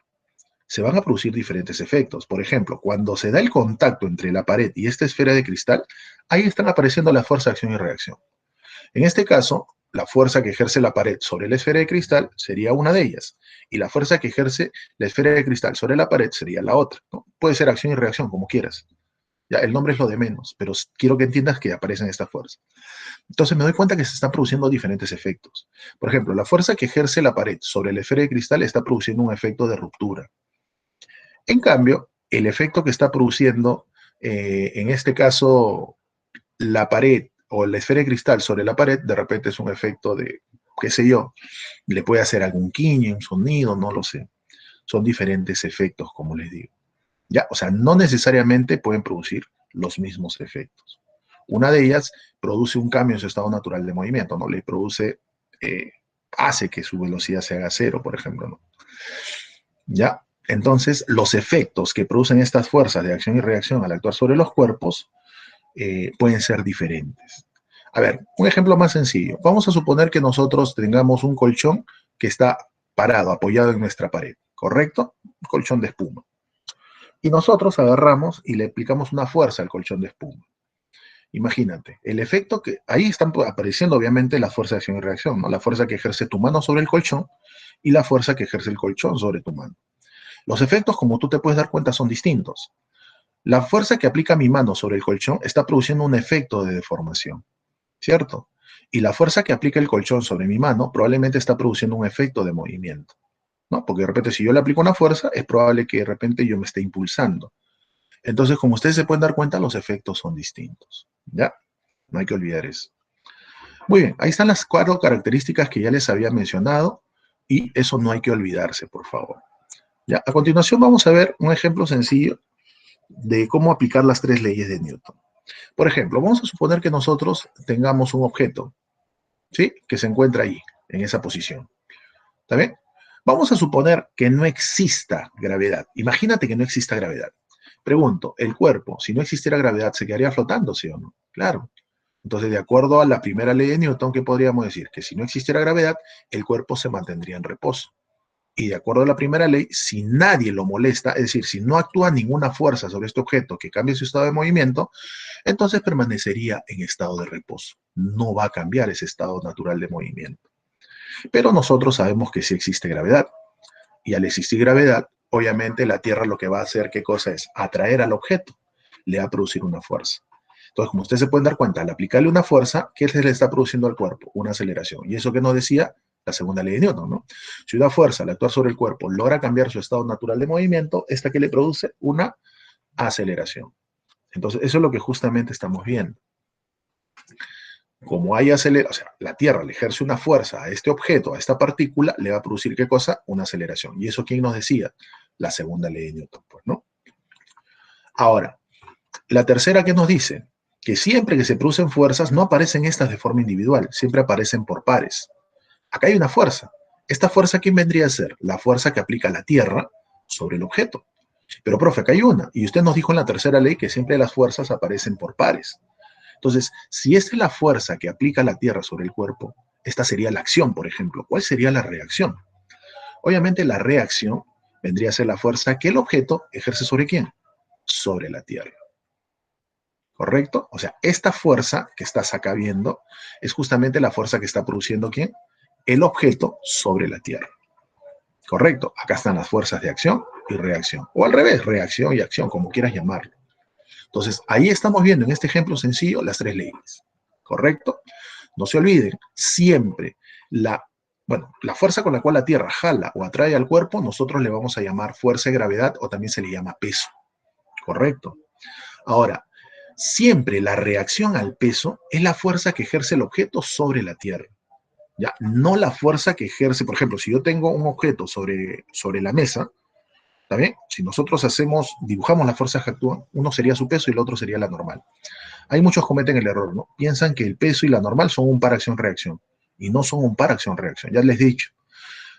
Se van a producir diferentes efectos. Por ejemplo, cuando se da el contacto entre la pared y esta esfera de cristal, ahí están apareciendo las fuerzas de acción y reacción. En este caso, la fuerza que ejerce la pared sobre la esfera de cristal sería una de ellas, y la fuerza que ejerce la esfera de cristal sobre la pared sería la otra, ¿no? Puede ser acción y reacción, como quieras. Ya, el nombre es lo de menos, pero quiero que entiendas que aparecen estas fuerzas. Entonces me doy cuenta que se están produciendo diferentes efectos. Por ejemplo, la fuerza que ejerce la pared sobre la esfera de cristal está produciendo un efecto de ruptura. En cambio, el efecto que está produciendo, en este caso, la pared o la esfera de cristal sobre la pared, de repente es un efecto de, qué sé yo, le puede hacer algún quiñe, un sonido, no lo sé. Son diferentes efectos, como les digo. Ya, o sea, no necesariamente pueden producir los mismos efectos. Una de ellas produce un cambio en su estado natural de movimiento, ¿no? Le produce hace que su velocidad se haga cero, por ejemplo, ¿no? ¿Ya? Entonces, los efectos que producen estas fuerzas de acción y reacción al actuar sobre los cuerpos pueden ser diferentes. A ver, un ejemplo más sencillo. Vamos a suponer que nosotros tengamos un colchón que está parado, apoyado en nuestra pared, ¿correcto? Un colchón de espuma. Y nosotros agarramos y le aplicamos una fuerza al colchón de espuma. Imagínate, el efecto que ahí están apareciendo obviamente la fuerza de acción y reacción, ¿no? La fuerza que ejerce tu mano sobre el colchón y la fuerza que ejerce el colchón sobre tu mano. Los efectos, como tú te puedes dar cuenta, son distintos. La fuerza que aplica mi mano sobre el colchón está produciendo un efecto de deformación, ¿cierto? Y la fuerza que aplica el colchón sobre mi mano probablemente está produciendo un efecto de movimiento, ¿no? Porque de repente si yo le aplico una fuerza, es probable que de repente yo me esté impulsando. Entonces, como ustedes se pueden dar cuenta, los efectos son distintos, ¿ya? No hay que olvidar eso. Muy bien, ahí están las 4 características que ya les había mencionado y eso no hay que olvidarse, por favor. Ya, a continuación vamos a ver un ejemplo sencillo de cómo aplicar las 3 leyes de Newton. Por ejemplo, vamos a suponer que nosotros tengamos un objeto, ¿sí? Que se encuentra ahí, en esa posición. ¿Está bien? Vamos a suponer que no exista gravedad. Imagínate que no exista gravedad. Pregunto, ¿el cuerpo, si no existiera gravedad, se quedaría flotando, sí o no? Claro. Entonces, de acuerdo a la primera ley de Newton, ¿qué podríamos decir? Que si no existiera gravedad, el cuerpo se mantendría en reposo. Y de acuerdo a la primera ley, si nadie lo molesta, es decir, si no actúa ninguna fuerza sobre este objeto que cambie su estado de movimiento, entonces permanecería en estado de reposo. No va a cambiar ese estado natural de movimiento. Pero nosotros sabemos que sí existe gravedad. Y al existir gravedad, obviamente la Tierra lo que va a hacer, ¿qué cosa es? Atraer al objeto. Le va a producir una fuerza. Entonces, como ustedes se pueden dar cuenta, al aplicarle una fuerza, ¿qué se le está produciendo al cuerpo? Una aceleración. Y eso que nos decía la segunda ley de Newton, ¿no? Si una fuerza al actuar sobre el cuerpo logra cambiar su estado natural de movimiento, esta que le produce una aceleración. Entonces, eso es lo que justamente estamos viendo. Como hay aceleración, o sea, la Tierra le ejerce una fuerza a este objeto, a esta partícula, le va a producir ¿qué cosa? Una aceleración. ¿Y eso quién nos decía? La segunda ley de Newton, pues, ¿no? Ahora, la tercera que nos dice que siempre que se producen fuerzas no aparecen estas de forma individual, siempre aparecen por pares. Acá hay una fuerza. ¿Esta fuerza quién vendría a ser? La fuerza que aplica la Tierra sobre el objeto. Pero, profe, acá hay una. Y usted nos dijo en la tercera ley que siempre las fuerzas aparecen por pares. Entonces, si esta es la fuerza que aplica la Tierra sobre el cuerpo, esta sería la acción, por ejemplo. ¿Cuál sería la reacción? Obviamente la reacción vendría a ser la fuerza que el objeto ejerce sobre quién? Sobre la Tierra. ¿Correcto? O sea, esta fuerza que estás acá viendo es justamente la fuerza que está produciendo ¿quién? El objeto sobre la Tierra. ¿Correcto? Acá están las fuerzas de acción y reacción. O al revés, reacción y acción, como quieras llamarlo. Entonces, ahí estamos viendo en este ejemplo sencillo las 3 leyes. ¿Correcto? No se olviden, siempre la fuerza con la cual la Tierra jala o atrae al cuerpo, nosotros le vamos a llamar fuerza de gravedad o también se le llama peso. ¿Correcto? Ahora, siempre la reacción al peso es la fuerza que ejerce el objeto sobre la Tierra. ¿Ya? No la fuerza que ejerce, por ejemplo, si yo tengo un objeto sobre la mesa, ¿está bien? Si nosotros dibujamos las fuerzas que actúan, uno sería su peso y el otro sería la normal. Hay muchos cometen el error, ¿no? Piensan que el peso y la normal son un par acción-reacción. Y no son un par acción-reacción. Ya les he dicho,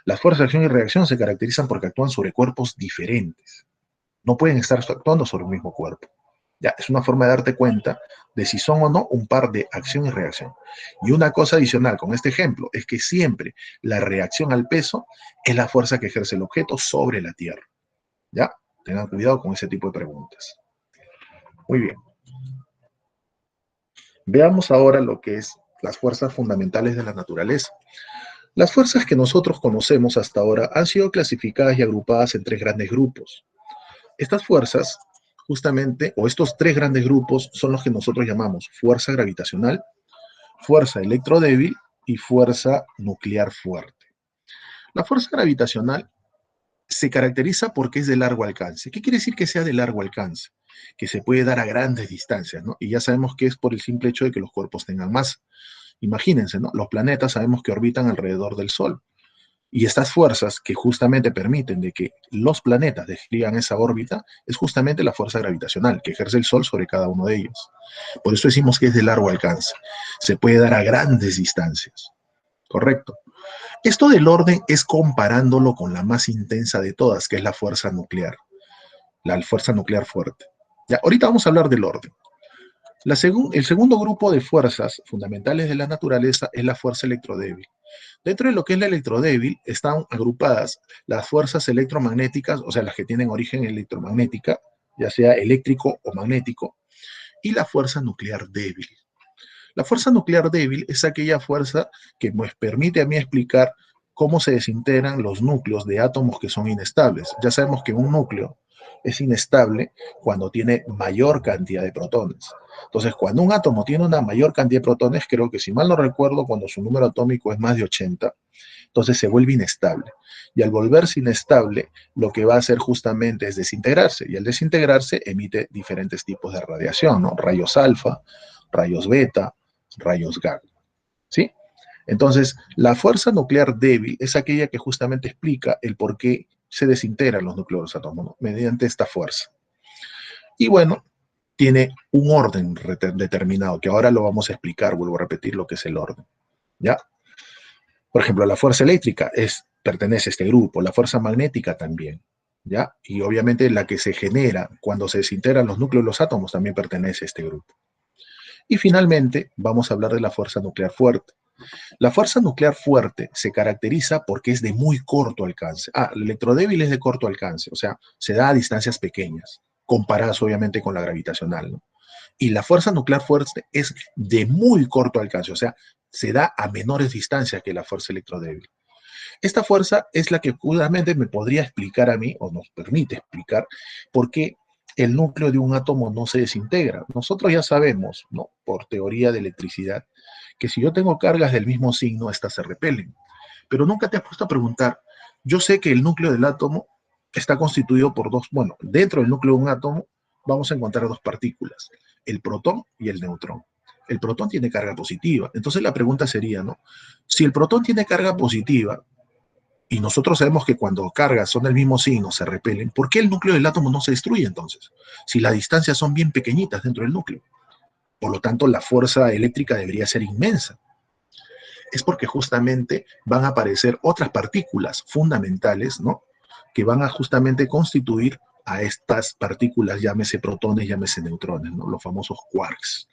las fuerzas de acción y reacción se caracterizan porque actúan sobre cuerpos diferentes. No pueden estar actuando sobre el mismo cuerpo. Ya, es una forma de darte cuenta de si son o no un par de acción y reacción. Y una cosa adicional con este ejemplo es que siempre la reacción al peso es la fuerza que ejerce el objeto sobre la Tierra. ¿Ya? Tengan cuidado con ese tipo de preguntas. Muy bien. Veamos ahora lo que es las fuerzas fundamentales de la naturaleza. Las fuerzas que nosotros conocemos hasta ahora han sido clasificadas y agrupadas en 3 grandes grupos. Estas fuerzas, justamente, o estos 3 grandes grupos son los que nosotros llamamos fuerza gravitacional, fuerza electrodébil y fuerza nuclear fuerte. La fuerza gravitacional se caracteriza porque es de largo alcance. ¿Qué quiere decir que sea de largo alcance? Que se puede dar a grandes distancias, ¿no? Y ya sabemos que es por el simple hecho de que los cuerpos tengan masa. Imagínense, ¿no? Los planetas sabemos que orbitan alrededor del Sol. Y estas fuerzas que justamente permiten de que los planetas despliegan esa órbita es justamente la fuerza gravitacional que ejerce el Sol sobre cada uno de ellos. Por eso decimos que es de largo alcance. Se puede dar a grandes distancias. Correcto. Esto del orden es comparándolo con la más intensa de todas, que es la fuerza nuclear, la fuerza nuclear fuerte. Ya, ahorita vamos a hablar del orden. El segundo grupo de fuerzas fundamentales de la naturaleza es la fuerza electrodébil. Dentro de lo que es la electrodébil están agrupadas las fuerzas electromagnéticas, o sea, las que tienen origen electromagnética, ya sea eléctrico o magnético, y la fuerza nuclear débil. La fuerza nuclear débil es aquella fuerza que me permite a mí explicar cómo se desintegran los núcleos de átomos que son inestables. Ya sabemos que un núcleo es inestable cuando tiene mayor cantidad de protones. Entonces, cuando un átomo tiene una mayor cantidad de protones, creo que si mal no recuerdo, cuando su número atómico es más de 80, entonces se vuelve inestable. Y al volverse inestable, lo que va a hacer justamente es desintegrarse. Y al desintegrarse, emite diferentes tipos de radiación, ¿no? Rayos alfa, rayos beta, rayos gamma. ¿Sí? Entonces, la fuerza nuclear débil es aquella que justamente explica el por qué se desintegran los núcleos de los átomos, ¿no? Mediante esta fuerza. Y bueno, tiene un orden determinado, que ahora lo vamos a explicar, vuelvo a repetir lo que es el orden. ¿Ya? Por ejemplo, la fuerza eléctrica pertenece a este grupo, la fuerza magnética también, ¿ya? Y obviamente la que se genera cuando se desintegran los núcleos de los átomos también pertenece a este grupo. Y finalmente, vamos a hablar de la fuerza nuclear fuerte. La fuerza nuclear fuerte se caracteriza porque es de muy corto alcance. El electrodébil es de corto alcance, o sea, se da a distancias pequeñas, comparadas obviamente con la gravitacional, ¿no? Y la fuerza nuclear fuerte es de muy corto alcance, o sea, se da a menores distancias que la fuerza electrodébil. Esta fuerza es la que justamente me podría explicar a mí, o nos permite explicar, por qué el núcleo de un átomo no se desintegra. Nosotros ya sabemos, ¿no? Por teoría de electricidad, que si yo tengo cargas del mismo signo, estas se repelen. Pero nunca te has puesto a preguntar, yo sé que el núcleo del átomo está constituido por dos, bueno, dentro del núcleo de un átomo vamos a encontrar dos partículas, el protón y el neutrón. El protón tiene carga positiva. Entonces la pregunta sería, ¿no? Si el protón tiene carga positiva, y nosotros sabemos que cuando cargas son del mismo signo, se repelen, ¿por qué el núcleo del átomo no se destruye entonces? Si las distancias son bien pequeñitas dentro del núcleo. Por lo tanto, la fuerza eléctrica debería ser inmensa. Es porque justamente van a aparecer otras partículas fundamentales, ¿no? Que van a justamente constituir a estas partículas, llámese protones, llámese neutrones, ¿no? Los famosos quarks.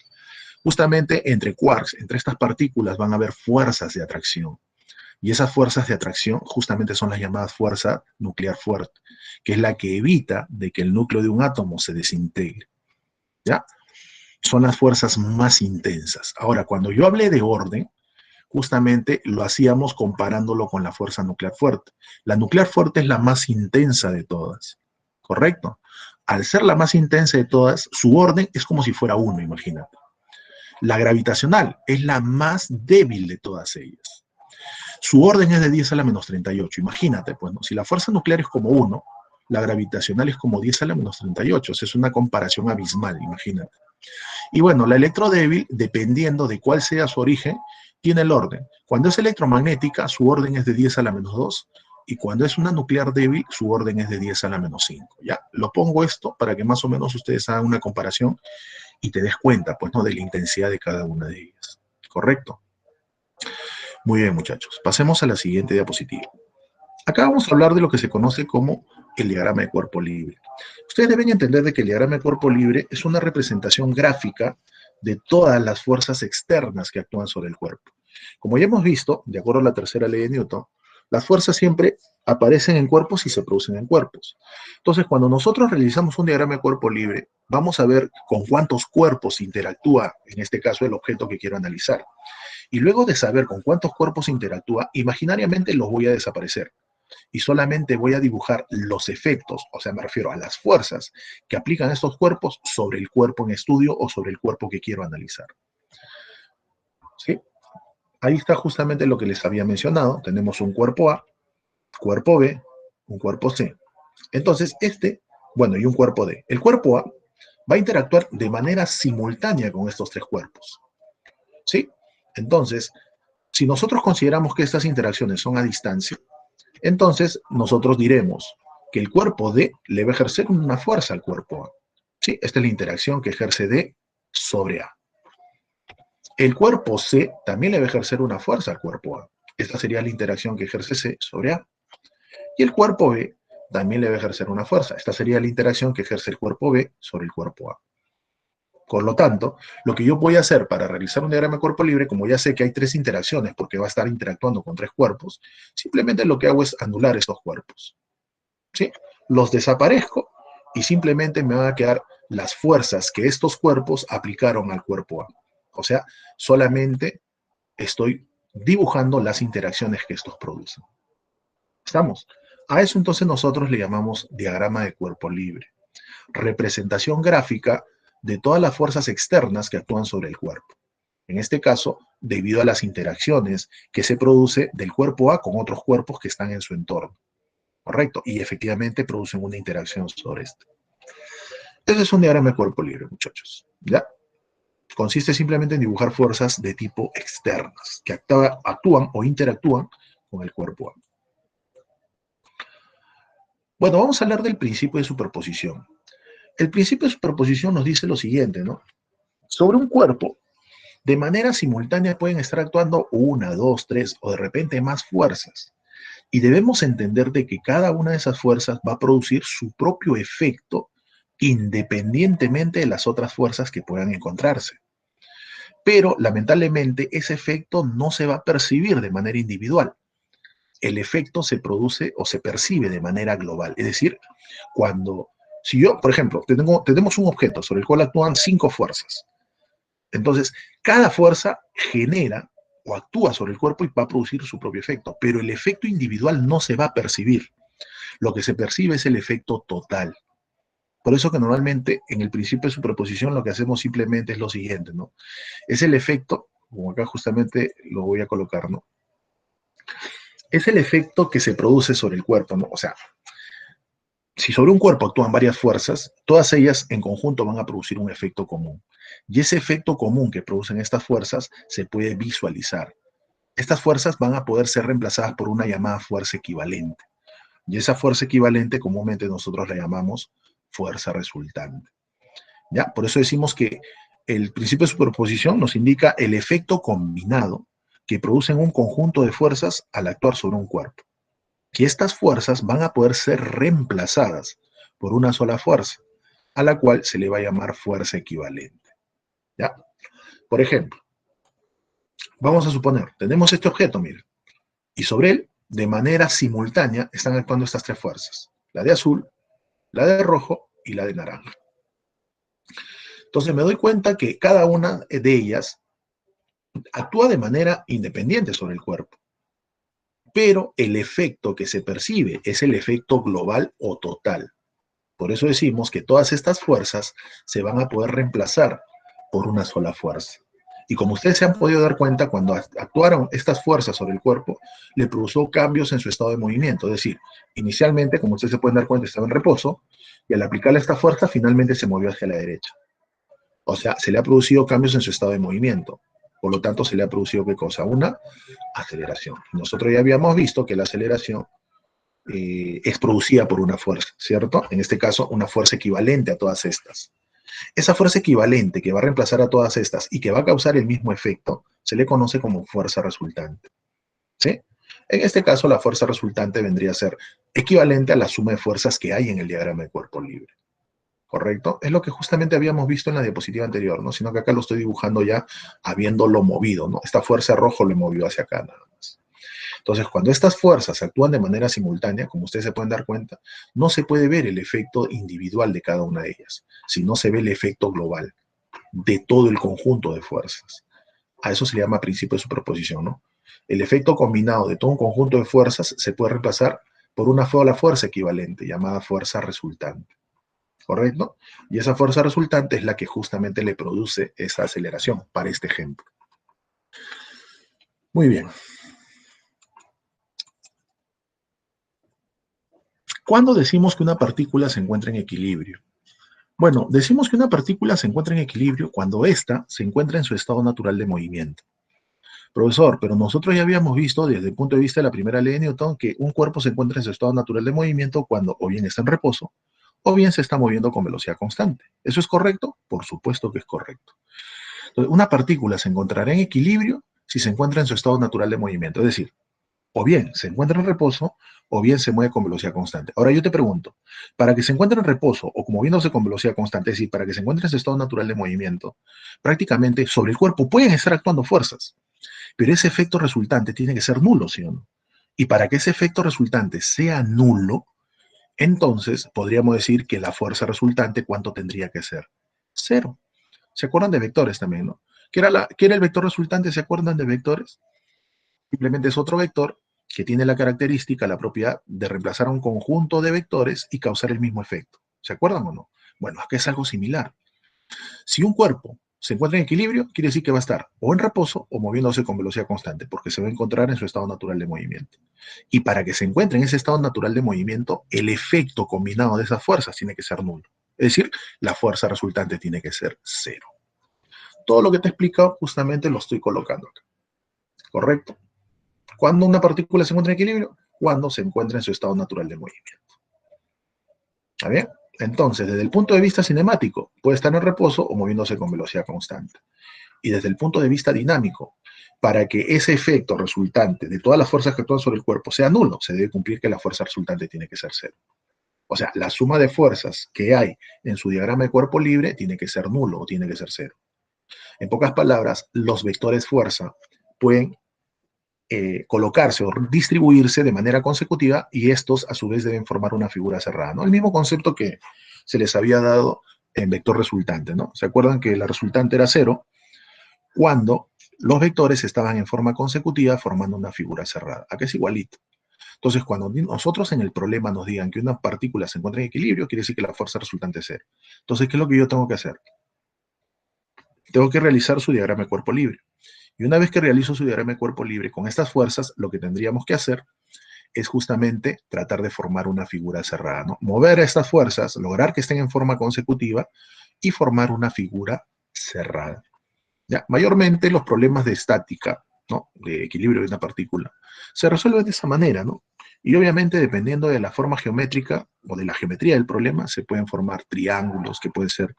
Justamente entre quarks, entre estas partículas, van a haber fuerzas de atracción. Y esas fuerzas de atracción justamente son las llamadas fuerza nuclear fuerte, que es la que evita de que el núcleo de un átomo se desintegre. ¿Ya? Son las fuerzas más intensas. Ahora, cuando yo hablé de orden, justamente lo hacíamos comparándolo con la fuerza nuclear fuerte. La nuclear fuerte es la más intensa de todas, ¿correcto? Al ser la más intensa de todas, su orden es como si fuera uno, imagínate. La gravitacional es la más débil de todas ellas. Su orden es de 10 a la menos 38. Imagínate, pues, ¿no? Si la fuerza nuclear es como 1, la gravitacional es como 10 a la menos 38. O sea, es una comparación abismal, imagínate. Y bueno, la electrodébil, dependiendo de cuál sea su origen, tiene el orden. Cuando es electromagnética, su orden es de 10 a la menos 2. Y cuando es una nuclear débil, su orden es de 10 a la menos 5. ¿Ya? Lo pongo esto para que más o menos ustedes hagan una comparación y te des cuenta, pues, ¿no? De la intensidad de cada una de ellas. ¿Correcto? Muy bien, muchachos. Pasemos a la siguiente diapositiva. Acá vamos a hablar de lo que se conoce como el diagrama de cuerpo libre. Ustedes deben entender de que el diagrama de cuerpo libre es una representación gráfica de todas las fuerzas externas que actúan sobre el cuerpo. Como ya hemos visto, de acuerdo a la tercera ley de Newton, las fuerzas siempre aparecen en cuerpos y se producen en cuerpos. Entonces, cuando nosotros realizamos un diagrama de cuerpo libre, vamos a ver con cuántos cuerpos interactúa, en este caso, el objeto que quiero analizar. Y luego de saber con cuántos cuerpos interactúa, imaginariamente los voy a desaparecer y solamente voy a dibujar los efectos, o sea, me refiero a las fuerzas que aplican estos cuerpos sobre el cuerpo en estudio o sobre el cuerpo que quiero analizar. ¿Sí? Ahí está justamente lo que les había mencionado. Tenemos un cuerpo A, cuerpo B, un cuerpo C. Entonces, bueno, y un cuerpo D. El cuerpo A va a interactuar de manera simultánea con estos tres cuerpos. ¿Sí? Entonces, si nosotros consideramos que estas interacciones son a distancia, entonces nosotros diremos que el cuerpo D le va a ejercer una fuerza al cuerpo A. ¿Sí? Esta es la interacción que ejerce D sobre A. El cuerpo C también le va a ejercer una fuerza al cuerpo A. Esta sería la interacción que ejerce C sobre A. Y el cuerpo B también le va a ejercer una fuerza. Esta sería la interacción que ejerce el cuerpo B sobre el cuerpo A. Por lo tanto, lo que yo voy a hacer para realizar un diagrama de cuerpo libre, como ya sé que hay tres interacciones porque va a estar interactuando con tres cuerpos, simplemente lo que hago es anular estos cuerpos. ¿Sí? Los desaparezco y simplemente me van a quedar las fuerzas que estos cuerpos aplicaron al cuerpo A. O sea, solamente estoy dibujando las interacciones que estos producen. ¿Estamos? A eso entonces nosotros le llamamos diagrama de cuerpo libre. Representación gráfica de todas las fuerzas externas que actúan sobre el cuerpo. En este caso, debido a las interacciones que se produce del cuerpo A con otros cuerpos que están en su entorno. ¿Correcto? Y efectivamente producen una interacción sobre esto. Ese es un diagrama de cuerpo libre, muchachos. ¿Ya? Consiste simplemente en dibujar fuerzas de tipo externas que actúan o interactúan con el cuerpo A. Bueno, vamos a hablar del principio de superposición. El principio de superposición nos dice lo siguiente, ¿no? Sobre un cuerpo, de manera simultánea pueden estar actuando una, dos, tres o de repente más fuerzas. Y debemos entender de que cada una de esas fuerzas va a producir su propio efecto independientemente de las otras fuerzas que puedan encontrarse. Pero lamentablemente ese efecto no se va a percibir de manera individual. El efecto se produce o se percibe de manera global. Es decir, si yo, por ejemplo, tenemos un objeto sobre el cual actúan 5 fuerzas. Entonces, cada fuerza genera o actúa sobre el cuerpo y va a producir su propio efecto, pero el efecto individual no se va a percibir. Lo que se percibe es el efecto total. Por eso que normalmente en el principio de superposición lo que hacemos simplemente es lo siguiente, ¿no? Es el efecto, como acá justamente lo voy a colocar, ¿no? Es el efecto que se produce sobre el cuerpo, ¿no? O sea, si sobre un cuerpo actúan varias fuerzas, todas ellas en conjunto van a producir un efecto común. Y ese efecto común que producen estas fuerzas se puede visualizar. Estas fuerzas van a poder ser reemplazadas por una llamada fuerza equivalente. Y esa fuerza equivalente comúnmente nosotros la llamamos fuerza resultante. ¿Ya? Por eso decimos que el principio de superposición nos indica el efecto combinado que producen un conjunto de fuerzas al actuar sobre un cuerpo. Que estas fuerzas van a poder ser reemplazadas por una sola fuerza, a la cual se le va a llamar fuerza equivalente. ¿Ya? Por ejemplo, vamos a suponer, tenemos este objeto, miren, y sobre él, de manera simultánea, están actuando estas tres fuerzas, la de azul, la de rojo y la de naranja. Entonces me doy cuenta que cada una de ellas actúa de manera independiente sobre el cuerpo, pero el efecto que se percibe es el efecto global o total. Por eso decimos que todas estas fuerzas se van a poder reemplazar por una sola fuerza. Y como ustedes se han podido dar cuenta, cuando actuaron estas fuerzas sobre el cuerpo, le produjo cambios en su estado de movimiento. Es decir, inicialmente, como ustedes se pueden dar cuenta, estaba en reposo, y al aplicarle esta fuerza, finalmente se movió hacia la derecha. O sea, se le ha producido cambios en su estado de movimiento. Por lo tanto, se le ha producido, ¿qué cosa? Una aceleración. Nosotros ya habíamos visto que la aceleración es producida por una fuerza, ¿cierto? En este caso, una fuerza equivalente a todas estas. Esa fuerza equivalente que va a reemplazar a todas estas y que va a causar el mismo efecto, se le conoce como fuerza resultante, ¿sí? En este caso, la fuerza resultante vendría a ser equivalente a la suma de fuerzas que hay en el diagrama de cuerpo libre, ¿correcto? Es lo que justamente habíamos visto en la diapositiva anterior, ¿no? Sino que acá lo estoy dibujando ya habiéndolo movido, ¿no? Esta fuerza rojo lo movió hacia acá nada más. Entonces, cuando estas fuerzas actúan de manera simultánea, como ustedes se pueden dar cuenta, no se puede ver el efecto individual de cada una de ellas, sino se ve el efecto global de todo el conjunto de fuerzas. A eso se le llama principio de superposición, ¿no? El efecto combinado de todo un conjunto de fuerzas se puede reemplazar por una sola fuerza equivalente, llamada fuerza resultante, ¿correcto? Y esa fuerza resultante es la que justamente le produce esa aceleración, para este ejemplo. Muy bien. ¿Cuándo decimos que una partícula se encuentra en equilibrio? Bueno, decimos que una partícula se encuentra en equilibrio cuando ésta se encuentra en su estado natural de movimiento. Profesor, pero nosotros ya habíamos visto desde el punto de vista de la primera ley de Newton que un cuerpo se encuentra en su estado natural de movimiento cuando o bien está en reposo o bien se está moviendo con velocidad constante. ¿Eso es correcto? Por supuesto que es correcto. Entonces, una partícula se encontrará en equilibrio si se encuentra en su estado natural de movimiento. Es decir, O bien se encuentra en reposo, o bien se mueve con velocidad constante. Ahora yo te pregunto, para que se encuentre en reposo o moviéndose con velocidad constante, es decir, para que se encuentre en ese estado natural de movimiento, prácticamente sobre el cuerpo pueden estar actuando fuerzas, pero ese efecto resultante tiene que ser nulo, ¿sí o no? Y para que ese efecto resultante sea nulo, entonces podríamos decir que la fuerza resultante, ¿cuánto tendría que ser? Cero. ¿Se acuerdan de vectores también, no? ¿Qué era el vector resultante? ¿Se acuerdan de vectores? Simplemente es otro vector que tiene la característica, la propiedad de reemplazar a un conjunto de vectores y causar el mismo efecto. ¿Se acuerdan o no? Bueno, acá es algo similar. Si un cuerpo se encuentra en equilibrio, quiere decir que va a estar o en reposo o moviéndose con velocidad constante, porque se va a encontrar en su estado natural de movimiento. Y para que se encuentre en ese estado natural de movimiento, el efecto combinado de esas fuerzas tiene que ser nulo. Es decir, la fuerza resultante tiene que ser cero. Todo lo que te he explicado justamente lo estoy colocando acá. ¿Correcto? ¿Cuándo una partícula se encuentra en equilibrio? Cuando se encuentra en su estado natural de movimiento. ¿Está bien? Entonces, desde el punto de vista cinemático, puede estar en reposo o moviéndose con velocidad constante. Y desde el punto de vista dinámico, para que ese efecto resultante de todas las fuerzas que actúan sobre el cuerpo sea nulo, se debe cumplir que la fuerza resultante tiene que ser cero. O sea, la suma de fuerzas que hay en su diagrama de cuerpo libre tiene que ser nulo o tiene que ser cero. En pocas palabras, los vectores fuerza pueden colocarse o distribuirse de manera consecutiva y estos a su vez deben formar una figura cerrada, ¿no? El mismo concepto que se les había dado en vector resultante, ¿no? ¿Se acuerdan que la resultante era cero cuando los vectores estaban en forma consecutiva formando una figura cerrada? Acá es igualito. Entonces, cuando nosotros en el problema nos digan que una partícula se encuentra en equilibrio, quiere decir que la fuerza resultante es cero. Entonces, ¿qué es lo que yo tengo que hacer? Tengo que realizar su diagrama de cuerpo libre. Y una vez que realizo su diagrama de cuerpo libre con estas fuerzas, lo que tendríamos que hacer es justamente tratar de formar una figura cerrada, ¿no? Mover a estas fuerzas, lograr que estén en forma consecutiva y formar una figura cerrada. ¿Ya? Mayormente los problemas de estática, ¿no? De equilibrio de una partícula, se resuelven de esa manera, ¿no? Y obviamente dependiendo de la forma geométrica o de la geometría del problema, se pueden formar triángulos, que pueden ser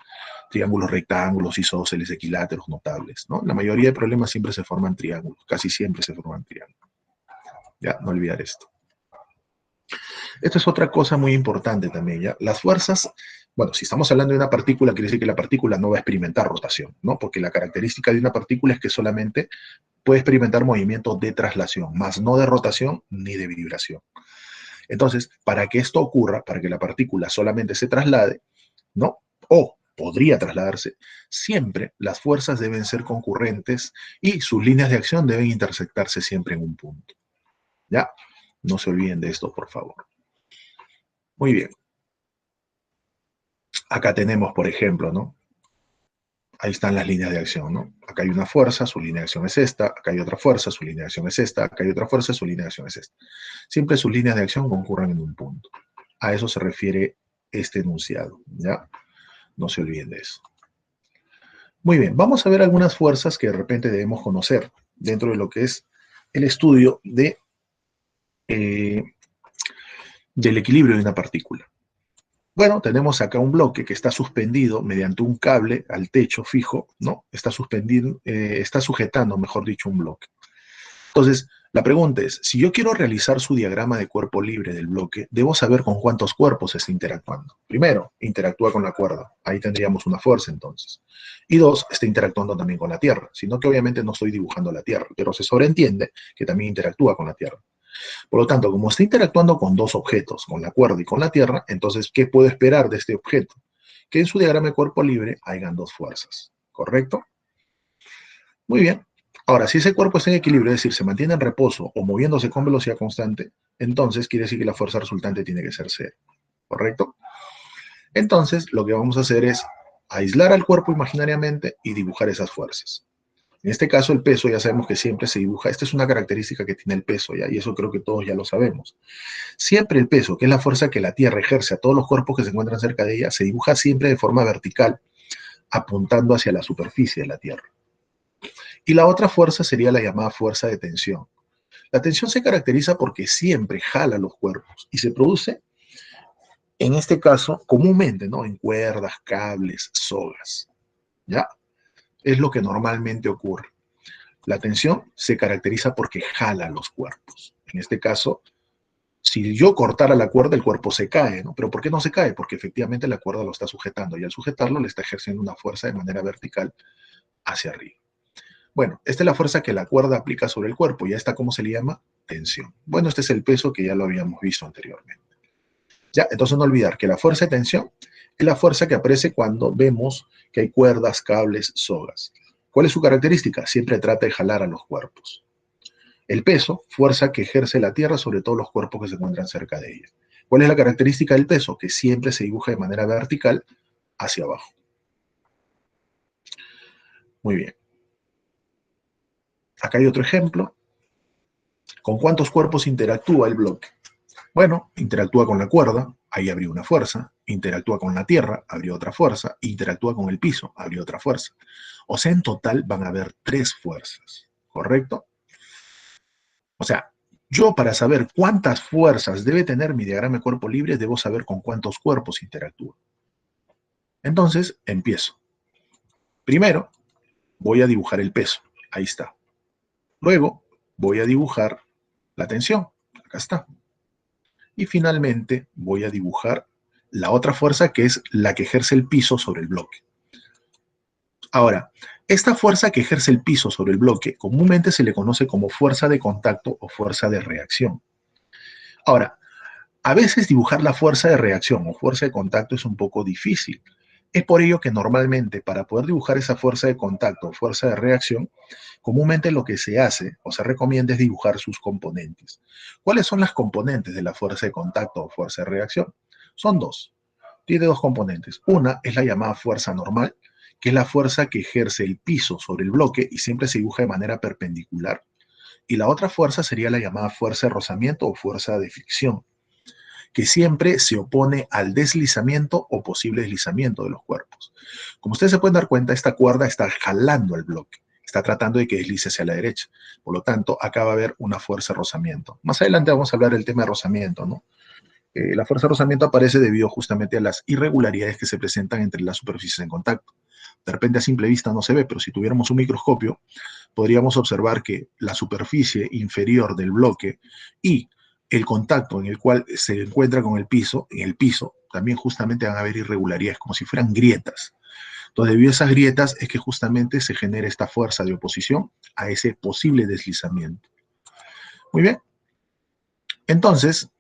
triángulos rectángulos, isósceles, equiláteros, notables, ¿no? La mayoría de problemas siempre se forman triángulos, casi siempre se forman triángulos. Ya, no olvidar esto. Esto es otra cosa muy importante también, ¿ya? Las fuerzas, bueno, si estamos hablando de una partícula, quiere decir que la partícula no va a experimentar rotación, ¿no? Porque la característica de una partícula es que solamente puede experimentar movimiento de traslación, más no de rotación ni de vibración. Entonces, para que esto ocurra, para que la partícula solamente se traslade, ¿no? O podría trasladarse, siempre las fuerzas deben ser concurrentes y sus líneas de acción deben intersectarse siempre en un punto. ¿Ya? No se olviden de esto, por favor. Muy bien. Acá tenemos, por ejemplo, ¿no? Ahí están las líneas de acción, ¿no? Acá hay una fuerza, su línea de acción es esta, acá hay otra fuerza, su línea de acción es esta, acá hay otra fuerza, su línea de acción es esta. Siempre sus líneas de acción concurren en un punto. A eso se refiere este enunciado, ¿ya? No se olviden de eso. Muy bien, vamos a ver algunas fuerzas que de repente debemos conocer dentro de lo que es el estudio eh, del equilibrio de una partícula. Bueno, tenemos acá un bloque que está suspendido mediante un cable al techo fijo, ¿no? Está suspendido, está sujetando, mejor dicho, un bloque. Entonces, la pregunta es, si yo quiero realizar su diagrama de cuerpo libre del bloque, debo saber con cuántos cuerpos está interactuando. Primero, interactúa con la cuerda. Ahí tendríamos una fuerza entonces. Y dos, está interactuando también con la Tierra, sino que obviamente no estoy dibujando la Tierra, pero se sobreentiende que también interactúa con la Tierra. Por lo tanto, como está interactuando con dos objetos, con la cuerda y con la Tierra, entonces, ¿qué puedo esperar de este objeto? Que en su diagrama de cuerpo libre hayan dos fuerzas, ¿correcto? Muy bien. Ahora, si ese cuerpo está en equilibrio, es decir, se mantiene en reposo o moviéndose con velocidad constante, entonces quiere decir que la fuerza resultante tiene que ser cero, ¿correcto? Entonces, lo que vamos a hacer es aislar al cuerpo imaginariamente y dibujar esas fuerzas. En este caso, el peso ya sabemos que siempre se dibuja. Esta es una característica que tiene el peso, ¿ya? Y eso creo que todos ya lo sabemos. Siempre el peso, que es la fuerza que la Tierra ejerce a todos los cuerpos que se encuentran cerca de ella, se dibuja siempre de forma vertical, apuntando hacia la superficie de la Tierra. Y la otra fuerza sería la llamada fuerza de tensión. La tensión se caracteriza porque siempre jala los cuerpos y se produce, en este caso, comúnmente, ¿no? En cuerdas, cables, sogas, ¿ya? Es lo que normalmente ocurre. La tensión se caracteriza porque jala los cuerpos. En este caso, si yo cortara la cuerda, el cuerpo se cae, ¿no? ¿Pero por qué no se cae? Porque efectivamente la cuerda lo está sujetando y al sujetarlo le está ejerciendo una fuerza de manera vertical hacia arriba. Bueno, esta es la fuerza que la cuerda aplica sobre el cuerpo y a esta, ¿cómo se le llama? Tensión. Bueno, este es el peso que ya lo habíamos visto anteriormente. Ya, entonces no olvidar que la fuerza de tensión es la fuerza que aparece cuando vemos que hay cuerdas, cables, sogas. ¿Cuál es su característica? Siempre trata de jalar a los cuerpos. El peso, fuerza que ejerce la Tierra sobre todos los cuerpos que se encuentran cerca de ella. ¿Cuál es la característica del peso? Que siempre se dibuja de manera vertical hacia abajo. Muy bien. Acá hay otro ejemplo. ¿Con cuántos cuerpos interactúa el bloque? Bueno, interactúa con la cuerda, ahí habría una fuerza, interactúa con la tierra, habría otra fuerza, interactúa con el piso, habría otra fuerza. O sea, en total van a haber 3 fuerzas, ¿correcto? O sea, yo para saber cuántas fuerzas debe tener mi diagrama de cuerpo libre, debo saber con cuántos cuerpos interactúa. Entonces, empiezo. Primero, voy a dibujar el peso, ahí está. Luego, voy a dibujar la tensión, acá está. Y finalmente voy a dibujar la otra fuerza que es la que ejerce el piso sobre el bloque. Ahora, esta fuerza que ejerce el piso sobre el bloque comúnmente se le conoce como fuerza de contacto o fuerza de reacción. Ahora, a veces dibujar la fuerza de reacción o fuerza de contacto es un poco difícil. Es por ello que normalmente para poder dibujar esa fuerza de contacto o fuerza de reacción, comúnmente lo que se hace o se recomienda es dibujar sus componentes. ¿Cuáles son las componentes de la fuerza de contacto o fuerza de reacción? Son 2. Tiene 2 componentes. Una es la llamada fuerza normal, que es la fuerza que ejerce el piso sobre el bloque y siempre se dibuja de manera perpendicular. Y la otra fuerza sería la llamada fuerza de rozamiento o fuerza de fricción, que siempre se opone al deslizamiento o posible deslizamiento de los cuerpos. Como ustedes se pueden dar cuenta, esta cuerda está jalando al bloque, está tratando de que deslice hacia la derecha. Por lo tanto, acá va a haber una fuerza de rozamiento. Más adelante vamos a hablar del tema de rozamiento, ¿no? La fuerza de rozamiento aparece debido justamente a las irregularidades que se presentan entre las superficies en contacto. De repente a simple vista no se ve, pero si tuviéramos un microscopio, podríamos observar que la superficie inferior del bloque y el contacto en el cual se encuentra con el piso, en el piso, también justamente van a haber irregularidades, como si fueran grietas. Entonces, debido a esas grietas es que justamente se genera esta fuerza de oposición a ese posible deslizamiento. Muy bien. Entonces,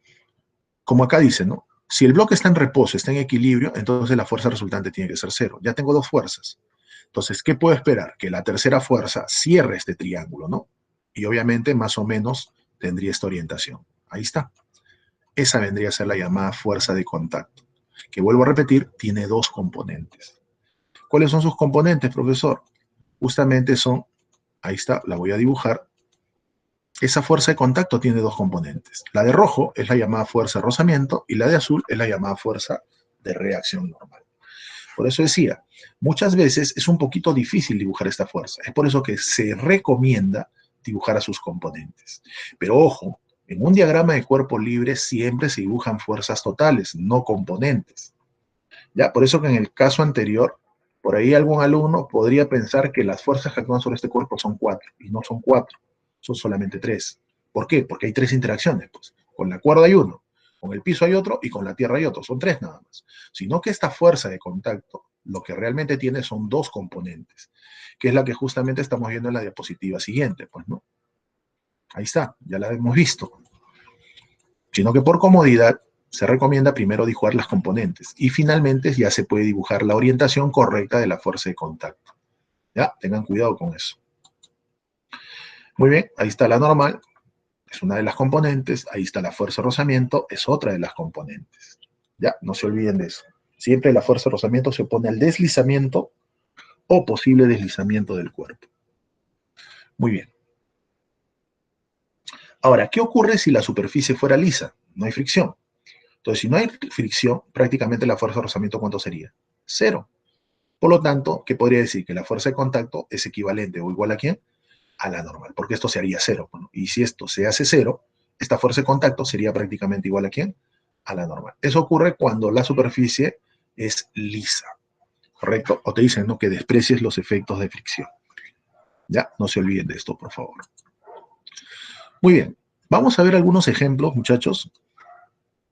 como acá dice, ¿no? Si el bloque está en reposo, está en equilibrio, entonces la fuerza resultante tiene que ser 0. Ya tengo 2 fuerzas. Entonces, ¿qué puedo esperar? Que la tercera fuerza cierre este triángulo, ¿no? Y obviamente más o menos tendría esta orientación. Ahí está. Esa vendría a ser la llamada fuerza de contacto, que vuelvo a repetir, tiene 2 componentes. ¿Cuáles son sus componentes, profesor? Justamente son, ahí está, la voy a dibujar. Esa fuerza de contacto tiene 2 componentes. La de rojo es la llamada fuerza de rozamiento y la de azul es la llamada fuerza de reacción normal. Por eso decía, muchas veces es un poquito difícil dibujar esta fuerza. Es por eso que se recomienda dibujar a sus componentes. Pero ojo, en un diagrama de cuerpo libre siempre se dibujan fuerzas totales, no componentes. ¿Ya? Por eso que en el caso anterior, por ahí algún alumno podría pensar que las fuerzas que actúan sobre este cuerpo son 4, y no son 4, son solamente 3. ¿Por qué? Porque hay 3 interacciones. Pues. Con la cuerda hay uno, con el piso hay otro y con la tierra hay otro. Son 3 nada más. Sino que esta fuerza de contacto lo que realmente tiene son 2 componentes, que es la que justamente estamos viendo en la diapositiva siguiente. Pues, ¿no? Ahí está, ya la hemos visto. Sino que por comodidad se recomienda primero dibujar las componentes y finalmente ya se puede dibujar la orientación correcta de la fuerza de contacto. Ya, tengan cuidado con eso. Muy bien, ahí está la normal, es una de las componentes, ahí está la fuerza de rozamiento, es otra de las componentes. Ya, no se olviden de eso. Siempre la fuerza de rozamiento se opone al deslizamiento o posible deslizamiento del cuerpo. Muy bien. Ahora, ¿qué ocurre si la superficie fuera lisa? No hay fricción. Entonces, si no hay fricción, prácticamente la fuerza de rozamiento, ¿cuánto sería? 0. Por lo tanto, ¿qué podría decir? Que la fuerza de contacto es equivalente o igual a ¿quién? A la normal, porque esto se haría 0. Bueno, y si esto se hace 0, esta fuerza de contacto sería prácticamente igual a ¿quién? A la normal. Eso ocurre cuando la superficie es lisa, ¿correcto? O te dicen, ¿no? Que desprecies los efectos de fricción. Ya, no se olviden de esto, por favor. Muy bien. Vamos a ver algunos ejemplos, muchachos,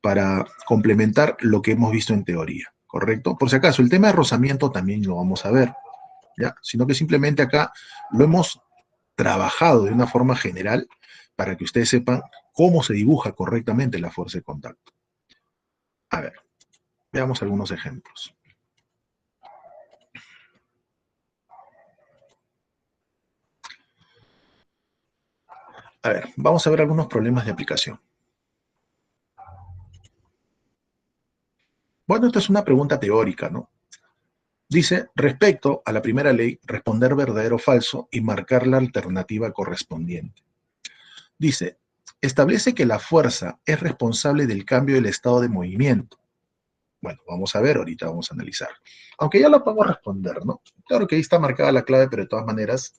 para complementar lo que hemos visto en teoría, ¿correcto? Por si acaso, el tema de rozamiento también lo vamos a ver, ¿ya? Sino que simplemente acá lo hemos trabajado de una forma general para que ustedes sepan cómo se dibuja correctamente la fuerza de contacto. A ver, veamos algunos ejemplos. A ver, vamos a ver algunos problemas de aplicación. Bueno, esto es una pregunta teórica, ¿no? Dice, respecto a la primera ley, responder verdadero o falso y marcar la alternativa correspondiente. Dice, establece que la fuerza es responsable del cambio del estado de movimiento. Bueno, vamos a ver, ahorita vamos a analizar. Aunque ya lo podemos responder, ¿no? Claro que ahí está marcada la clave, pero de todas maneras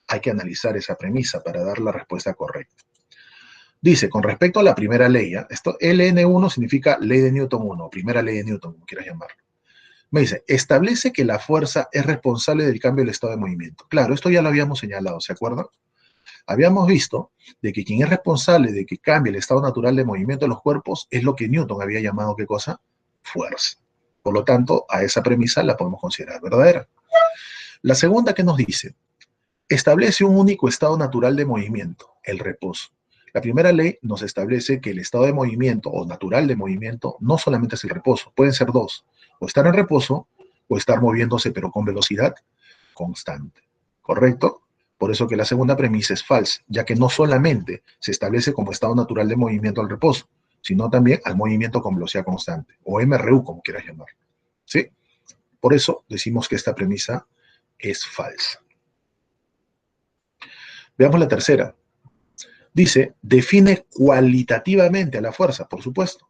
hay que analizar esa premisa para dar la respuesta correcta. Dice, con respecto a la primera ley, ¿ya? Esto LN1 significa ley de Newton 1, primera ley de Newton, como quieras llamarlo. Me dice, establece que la fuerza es responsable del cambio del estado de movimiento. Claro, esto ya lo habíamos señalado, ¿se acuerdan? Habíamos visto de que quien es responsable de que cambie el estado natural de movimiento de los cuerpos es lo que Newton había llamado, ¿qué cosa? Fuerza. Por lo tanto, a esa premisa la podemos considerar verdadera. La segunda que nos dice, establece un único estado natural de movimiento, el reposo. La primera ley nos establece que el estado de movimiento o natural de movimiento no solamente es el reposo, pueden ser dos, o estar en reposo o estar moviéndose pero con velocidad constante, ¿correcto? Por eso que la segunda premisa es falsa, ya que no solamente se establece como estado natural de movimiento al reposo, sino también al movimiento con velocidad constante, o MRU como quieras llamar, ¿sí? Por eso decimos que esta premisa es falsa. Veamos la tercera. Dice, define cualitativamente a la fuerza, por supuesto.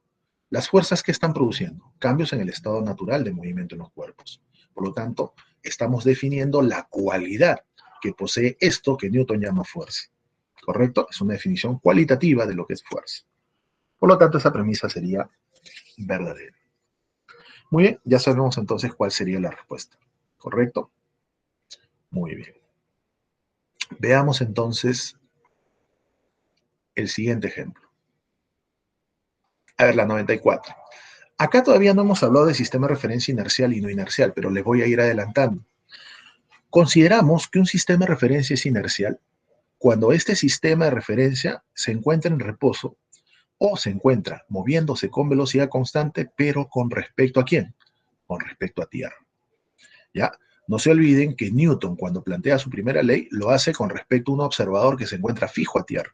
Las fuerzas que están produciendo cambios en el estado natural de movimiento en los cuerpos. Por lo tanto, estamos definiendo la cualidad que posee esto que Newton llama fuerza. ¿Correcto? Es una definición cualitativa de lo que es fuerza. Por lo tanto, esa premisa sería verdadera. Muy bien, ya sabemos entonces cuál sería la respuesta. ¿Correcto? Muy bien. Veamos entonces el siguiente ejemplo. A ver, la 94. Acá todavía no hemos hablado de sistema de referencia inercial y no inercial, pero les voy a ir adelantando. Consideramos que un sistema de referencia es inercial cuando este sistema de referencia se encuentra en reposo o se encuentra moviéndose con velocidad constante, pero ¿con respecto a quién? Con respecto a tierra. ¿Ya? No se olviden que Newton, cuando plantea su primera ley, lo hace con respecto a un observador que se encuentra fijo a tierra.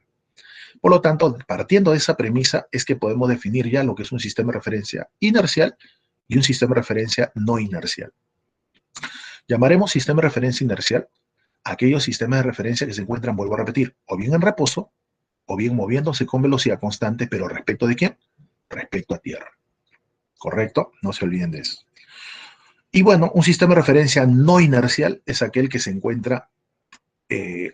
Por lo tanto, partiendo de esa premisa, es que podemos definir ya lo que es un sistema de referencia inercial y un sistema de referencia no inercial. Llamaremos sistema de referencia inercial a aquellos sistemas de referencia que se encuentran, vuelvo a repetir, o bien en reposo, o bien moviéndose con velocidad constante, pero ¿respecto de quién? Respecto a tierra. ¿Correcto? No se olviden de eso. Y bueno, un sistema de referencia no inercial es aquel que se encuentra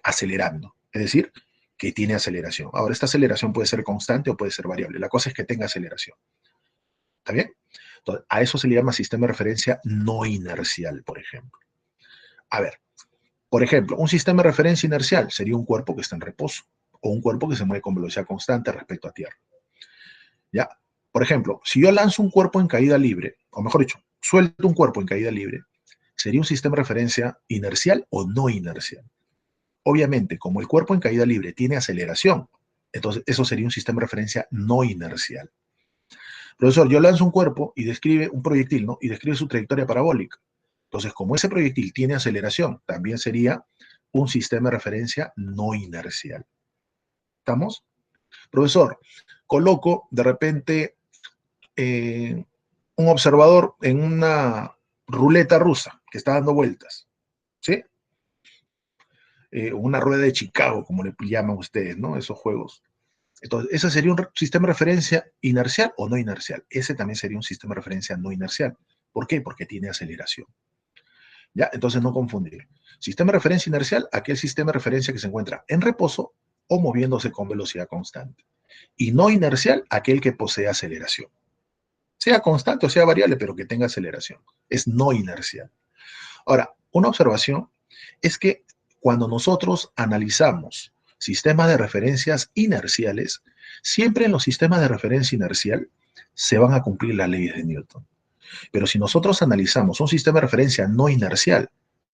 acelerando, es decir, que tiene aceleración. Ahora, esta aceleración puede ser constante o puede ser variable. La cosa es que tenga aceleración. ¿Está bien? Entonces, a eso se le llama sistema de referencia no inercial, por ejemplo. A ver, por ejemplo, un sistema de referencia inercial sería un cuerpo que está en reposo o un cuerpo que se mueve con velocidad constante respecto a tierra. ¿Ya? Por ejemplo, si yo lanzo un cuerpo en caída libre, o mejor dicho, suelto un cuerpo en caída libre, ¿sería un sistema de referencia inercial o no inercial? Obviamente, como el cuerpo en caída libre tiene aceleración, entonces eso sería un sistema de referencia no inercial. Profesor, yo lanzo un cuerpo y describe un proyectil, ¿no? Y describe su trayectoria parabólica. Entonces, como ese proyectil tiene aceleración, también sería un sistema de referencia no inercial. ¿Estamos? Profesor, coloco de repente un observador en una ruleta rusa que está dando vueltas, ¿sí? Una rueda de Chicago, como le llaman ustedes, ¿no? Esos juegos. Entonces, ¿ese sería un sistema de referencia inercial o no inercial? Ese también sería un sistema de referencia no inercial. ¿Por qué? Porque tiene aceleración. ¿Ya? Entonces, no confundir. Sistema de referencia inercial, aquel sistema de referencia que se encuentra en reposo o moviéndose con velocidad constante. Y no inercial, aquel que posee aceleración. Sea constante o sea variable, pero que tenga aceleración. Es no inercial. Ahora, una observación es que cuando nosotros analizamos sistemas de referencias inerciales, siempre en los sistemas de referencia inercial se van a cumplir las leyes de Newton. Pero si nosotros analizamos un sistema de referencia no inercial,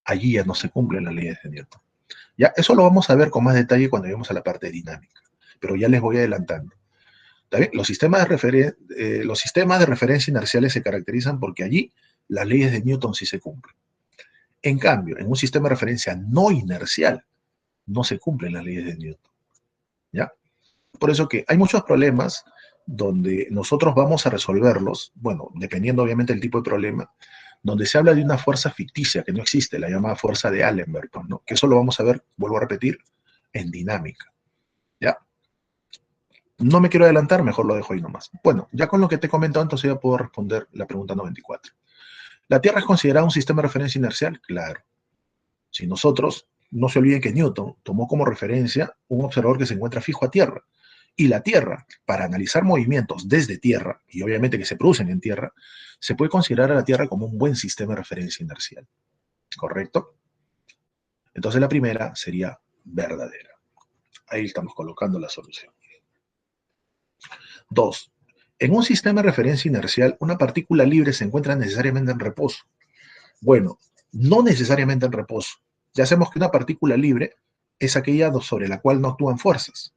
allí ya no se cumplen las leyes de Newton. Ya, eso lo vamos a ver con más detalle cuando lleguemos a la parte dinámica, pero ya les voy adelantando. ¿Está bien? Los sistemas de referencia inerciales se caracterizan porque allí las leyes de Newton sí se cumplen. En cambio, en un sistema de referencia no inercial, no se cumplen las leyes de Newton. ¿Ya? Por eso que hay muchos problemas donde nosotros vamos a resolverlos, bueno, dependiendo obviamente del tipo de problema, donde se habla de una fuerza ficticia que no existe, la llamada fuerza de Allenberg, ¿no? Que eso lo vamos a ver, vuelvo a repetir, en dinámica. ¿Ya? No me quiero adelantar, mejor lo dejo ahí nomás. Bueno, ya con lo que te he comentado, entonces ya puedo responder la pregunta 94. ¿La Tierra es considerada un sistema de referencia inercial? Claro. Si nosotros, no se olviden que Newton tomó como referencia un observador que se encuentra fijo a Tierra. Y la Tierra, para analizar movimientos desde Tierra, y obviamente que se producen en Tierra, se puede considerar a la Tierra como un buen sistema de referencia inercial. ¿Correcto? Entonces la primera sería verdadera. Ahí estamos colocando la solución. 2. En un sistema de referencia inercial, una partícula libre se encuentra necesariamente en reposo. Bueno, no necesariamente en reposo. Ya sabemos que una partícula libre es aquella sobre la cual no actúan fuerzas.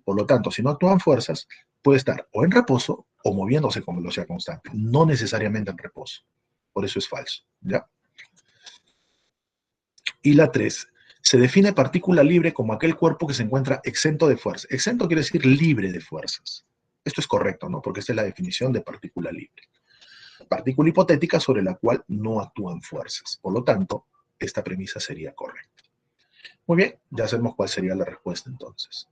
Por lo tanto, si no actúan fuerzas, puede estar o en reposo o moviéndose con velocidad constante. No necesariamente en reposo. Por eso es falso. ¿Ya? Y la 3. Se define partícula libre como aquel cuerpo que se encuentra exento de fuerzas. Exento quiere decir libre de fuerzas. Esto es correcto, ¿no? Porque esta es la definición de partícula libre. Partícula hipotética sobre la cual no actúan fuerzas. Por lo tanto, esta premisa sería correcta. Muy bien, ya sabemos cuál sería la respuesta entonces.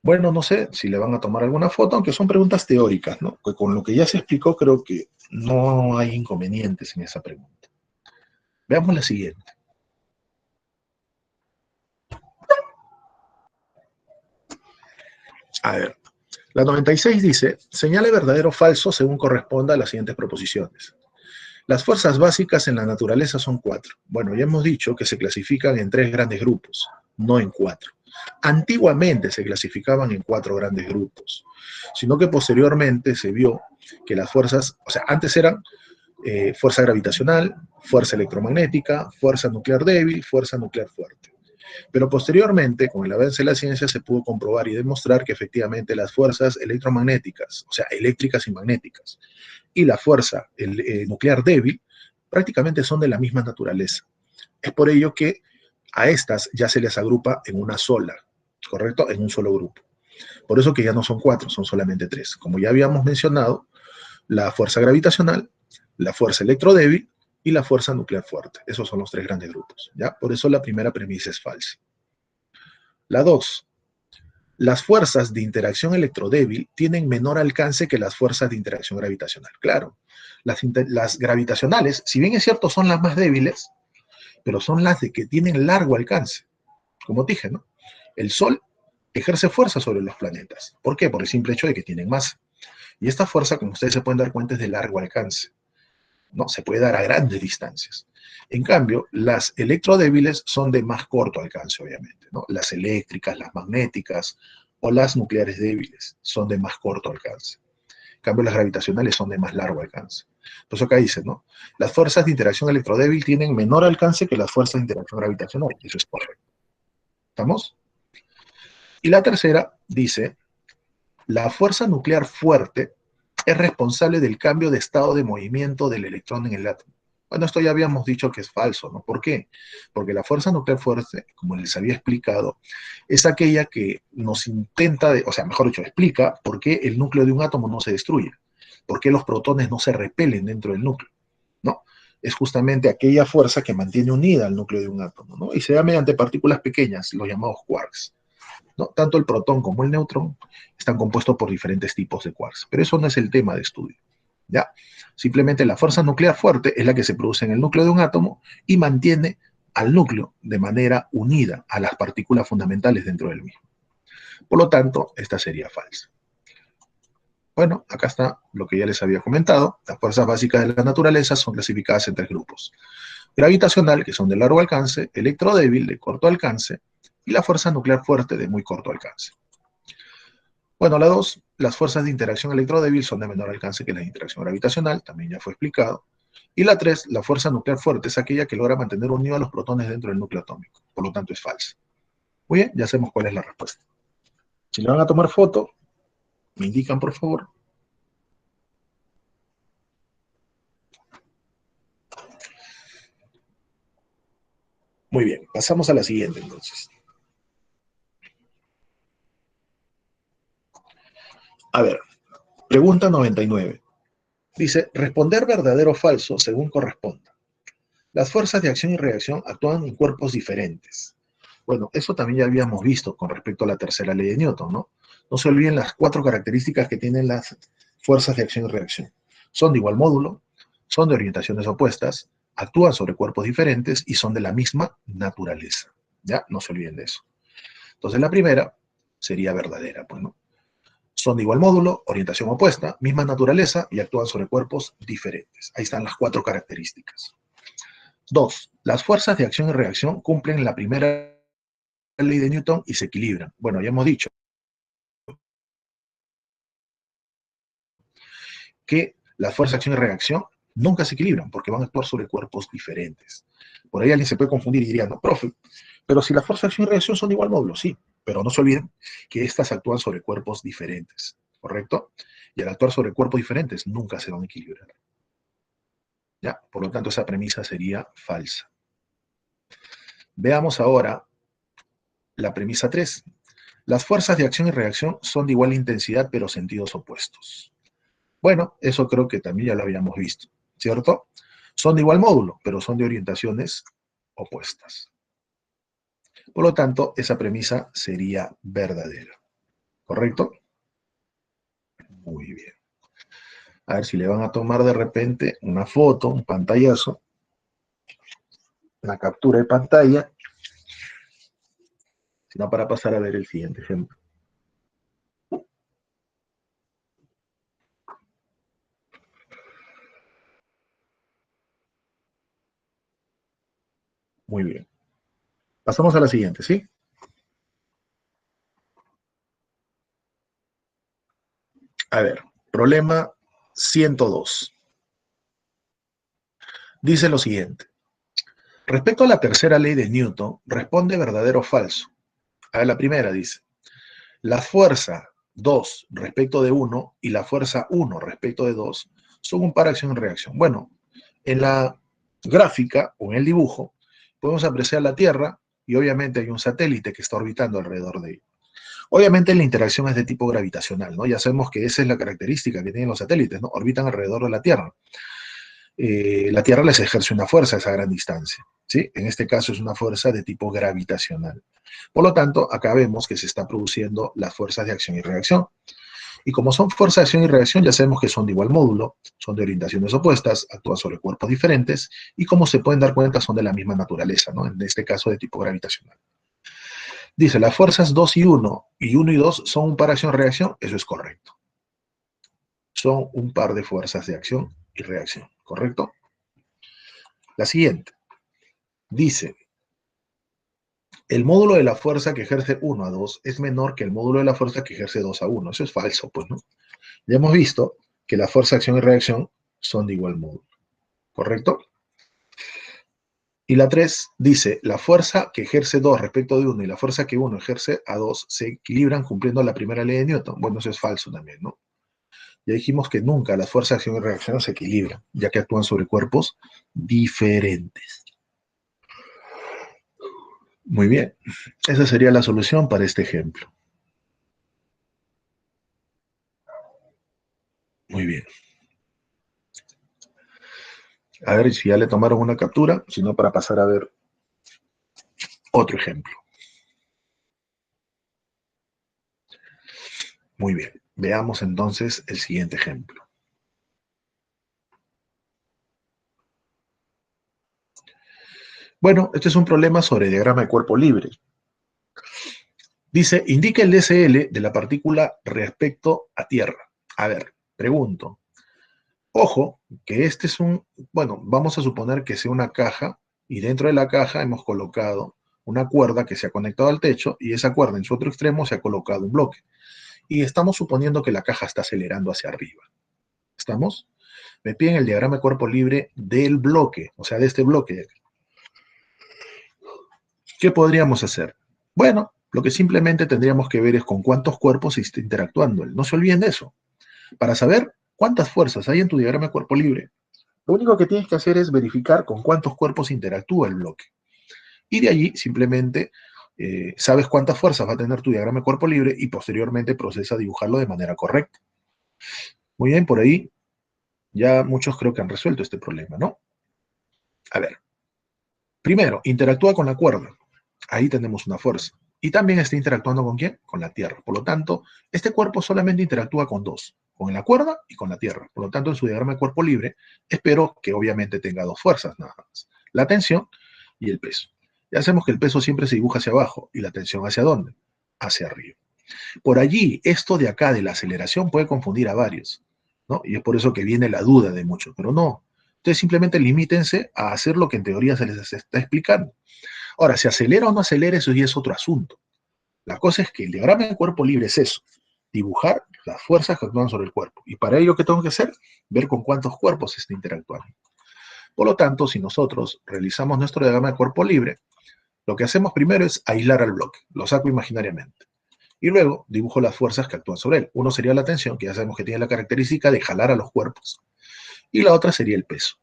Bueno, no sé si le van a tomar alguna foto, aunque son preguntas teóricas, ¿no? Que con lo que ya se explicó, creo que no hay inconvenientes en esa pregunta. Veamos la siguiente. A ver, la 96 dice, señale verdadero o falso según corresponda a las siguientes proposiciones. Las fuerzas básicas en la naturaleza son 4. Bueno, ya hemos dicho que se clasifican en 3 grandes grupos, no en 4. Antiguamente se clasificaban en 4 grandes grupos, sino que posteriormente se vio que las fuerzas, o sea, antes eran fuerza gravitacional, fuerza electromagnética, fuerza nuclear débil, fuerza nuclear fuerte. Pero posteriormente, con el avance de la ciencia, se pudo comprobar y demostrar que efectivamente las fuerzas electromagnéticas, o sea, eléctricas y magnéticas, y la fuerza nuclear débil, prácticamente son de la misma naturaleza. Es por ello que a estas ya se les agrupa en una sola, ¿correcto? En un solo grupo. Por eso que ya no son 4, son solamente 3. Como ya habíamos mencionado, la fuerza gravitacional, la fuerza electrodébil y la fuerza nuclear fuerte. Esos son los 3 grandes grupos, ¿ya? Por eso la primera premisa es falsa. La 2. Las fuerzas de interacción electrodébil tienen menor alcance que las fuerzas de interacción gravitacional. Claro, las gravitacionales, si bien es cierto, son las más débiles, pero son las de que tienen largo alcance. Como dije, ¿no? El Sol ejerce fuerza sobre los planetas. ¿Por qué? Por el simple hecho de que tienen masa. Y esta fuerza, como ustedes se pueden dar cuenta, es de largo alcance. ¿No? Se puede dar a grandes distancias. En cambio, las electrodébiles son de más corto alcance, obviamente, ¿no? Las eléctricas, las magnéticas o las nucleares débiles son de más corto alcance. En cambio, las gravitacionales son de más largo alcance. Por eso acá dice, ¿no? Las fuerzas de interacción electrodébil tienen menor alcance que las fuerzas de interacción gravitacional. Eso es correcto. ¿Estamos? Y la tercera dice, la fuerza nuclear fuerte es responsable del cambio de estado de movimiento del electrón en el átomo. Bueno, esto ya habíamos dicho que es falso, ¿no? ¿Por qué? Porque la fuerza nuclear fuerte, como les había explicado, es aquella que nos intenta, o sea, mejor dicho, explica por qué el núcleo de un átomo no se destruye, por qué los protones no se repelen dentro del núcleo, ¿no? Es justamente aquella fuerza que mantiene unida al núcleo de un átomo, ¿no? Y se da mediante partículas pequeñas, los llamados quarks, ¿no? Tanto el protón como el neutrón están compuestos por diferentes tipos de quarks, pero eso no es el tema de estudio, ¿ya? Simplemente la fuerza nuclear fuerte es la que se produce en el núcleo de un átomo y mantiene al núcleo de manera unida a las partículas fundamentales dentro del mismo. Por lo tanto, esta sería falsa. Bueno, acá está lo que ya les había comentado. Las fuerzas básicas de la naturaleza son clasificadas en 3 grupos. Gravitacional, que son de largo alcance, electrodébil, de corto alcance, y la fuerza nuclear fuerte de muy corto alcance. Bueno, la 2, las fuerzas de interacción electrodébil son de menor alcance que la de interacción gravitacional, también ya fue explicado. Y la 3, la fuerza nuclear fuerte es aquella que logra mantener unidos a los protones dentro del núcleo atómico, por lo tanto es falsa. Muy bien, ya sabemos cuál es la respuesta. Si le van a tomar foto, me indican por favor. Muy bien, pasamos a la siguiente entonces. A ver, pregunta 99. Dice, responder verdadero o falso según corresponda. Las fuerzas de acción y reacción actúan en cuerpos diferentes. Bueno, eso también ya habíamos visto con respecto a la tercera ley de Newton, ¿no? No se olviden las 4 características que tienen las fuerzas de acción y reacción. Son de igual módulo, son de orientaciones opuestas, actúan sobre cuerpos diferentes y son de la misma naturaleza. ¿Ya? No se olviden de eso. Entonces la primera sería verdadera, pues, ¿no? Son de igual módulo, orientación opuesta, misma naturaleza y actúan sobre cuerpos diferentes. Ahí están las 4 características. 2. Las fuerzas de acción y reacción cumplen la primera ley de Newton y se equilibran. Bueno, ya hemos dicho que las fuerzas de acción y reacción nunca se equilibran porque van a actuar sobre cuerpos diferentes. Por ahí alguien se puede confundir y diría, no, profe, pero si las fuerzas de acción y reacción son de igual módulo, sí, pero no se olviden que estas actúan sobre cuerpos diferentes, ¿correcto? Y al actuar sobre cuerpos diferentes nunca se van a equilibrar. ¿Ya? Por lo tanto, esa premisa sería falsa. Veamos ahora la premisa 3. Las fuerzas de acción y reacción son de igual intensidad, pero sentidos opuestos. Bueno, eso creo que también ya lo habíamos visto, ¿cierto? Son de igual módulo, pero son de orientaciones opuestas. Por lo tanto, esa premisa sería verdadera. ¿Correcto? Muy bien. A ver si le van a tomar de repente una foto, un pantallazo, una captura de pantalla, sino para pasar a ver el siguiente ejemplo. Muy bien. Pasamos a la siguiente, ¿sí? A ver, problema 102. Dice lo siguiente. Respecto a la tercera ley de Newton, responde verdadero o falso. A ver, la primera dice, la fuerza 2 respecto de 1 y la fuerza 1 respecto de 2 son un par acción y reacción. Bueno, en la gráfica o en el dibujo podemos apreciar la Tierra y obviamente hay un satélite que está orbitando alrededor de ella. Obviamente la interacción es de tipo gravitacional, ¿no? Ya sabemos que esa es la característica que tienen los satélites, ¿no? Orbitan alrededor de la Tierra. La Tierra les ejerce una fuerza a esa gran distancia, ¿sí? En este caso es una fuerza de tipo gravitacional. Por lo tanto, acá vemos que se están produciendo las fuerzas de acción y reacción. Y como son fuerzas de acción y reacción, ya sabemos que son de igual módulo, son de orientaciones opuestas, actúan sobre cuerpos diferentes, y como se pueden dar cuenta, son de la misma naturaleza, ¿no? En este caso, de tipo gravitacional. Dice, las fuerzas 2 y 1 y 2 son un par de acción-reacción. Eso es correcto. Son un par de fuerzas de acción y reacción, ¿correcto? La siguiente. Dice, el módulo de la fuerza que ejerce 1 a 2 es menor que el módulo de la fuerza que ejerce 2 a 1. Eso es falso, pues, ¿no? Ya hemos visto que la fuerza, acción y reacción son de igual módulo, ¿correcto? Y la 3 dice, la fuerza que ejerce 2 respecto de 1 y la fuerza que 1 ejerce a 2 se equilibran cumpliendo la primera ley de Newton. Bueno, eso es falso también, ¿no? Ya dijimos que nunca las fuerzas, acción y reacción se equilibran, ya que actúan sobre cuerpos diferentes. Muy bien, esa sería la solución para este ejemplo. Muy bien. A ver si ya le tomaron una captura, sino para pasar a ver otro ejemplo. Muy bien, veamos entonces el siguiente ejemplo. Bueno, este es un problema sobre diagrama de cuerpo libre. Dice, indica el DSL de la partícula respecto a Tierra. A ver, pregunto. Ojo, que bueno, vamos a suponer que sea una caja y dentro de la caja hemos colocado una cuerda que se ha conectado al techo y esa cuerda en su otro extremo se ha colocado un bloque. Y estamos suponiendo que la caja está acelerando hacia arriba. ¿Estamos? Me piden el diagrama de cuerpo libre del bloque, o sea, de este bloque. ¿Qué podríamos hacer? Bueno, lo que simplemente tendríamos que ver es con cuántos cuerpos se está interactuando. No se olviden de eso. Para saber cuántas fuerzas hay en tu diagrama de cuerpo libre, lo único que tienes que hacer es verificar con cuántos cuerpos interactúa el bloque. Y de allí simplemente sabes cuántas fuerzas va a tener tu diagrama de cuerpo libre y posteriormente procesa a dibujarlo de manera correcta. Muy bien, por ahí ya muchos creo que han resuelto este problema, ¿no? A ver, primero, interactúa con la cuerda. Ahí tenemos una fuerza. Y también está interactuando ¿con quién? Con la Tierra. Por lo tanto, este cuerpo solamente interactúa con dos, con la cuerda y con la Tierra. Por lo tanto, en su diagrama de cuerpo libre, espero que obviamente tenga dos fuerzas nada más. La tensión y el peso. Ya sabemos que el peso siempre se dibuja hacia abajo y la tensión ¿hacia dónde? Hacia arriba. Por allí, esto de acá de la aceleración puede confundir a varios, ¿no? Y es por eso que viene la duda de muchos, pero no. Ustedes simplemente limítense a hacer lo que en teoría se les está explicando. Ahora, si acelera o no acelera, eso ya es otro asunto. La cosa es que el diagrama de cuerpo libre es eso, dibujar las fuerzas que actúan sobre el cuerpo. Y para ello, ¿qué tengo que hacer? Ver con cuántos cuerpos se está interactuando. Por lo tanto, si nosotros realizamos nuestro diagrama de cuerpo libre, lo que hacemos primero es aislar al bloque, lo saco imaginariamente. Y luego dibujo las fuerzas que actúan sobre él. Uno sería la tensión, que ya sabemos que tiene la característica de jalar a los cuerpos. Y la otra sería el peso.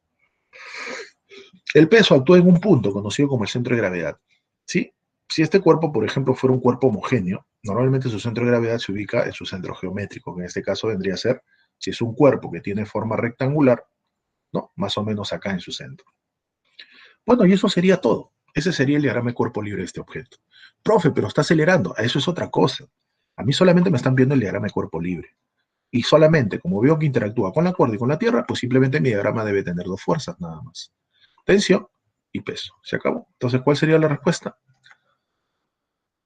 El peso actúa en un punto conocido como el centro de gravedad. ¿Sí? Si este cuerpo, por ejemplo, fuera un cuerpo homogéneo, normalmente su centro de gravedad se ubica en su centro geométrico, que en este caso vendría a ser, si es un cuerpo que tiene forma rectangular, ¿no? Más o menos acá en su centro. Bueno, y eso sería todo. Ese sería el diagrama de cuerpo libre de este objeto. Profe, pero está acelerando. Eso es otra cosa. A mí solamente me están viendo el diagrama de cuerpo libre. Y solamente, como veo que interactúa con la cuerda y con la tierra, pues simplemente mi diagrama debe tener dos fuerzas, nada más. Tensión y peso. Se acabó. Entonces, ¿cuál sería la respuesta?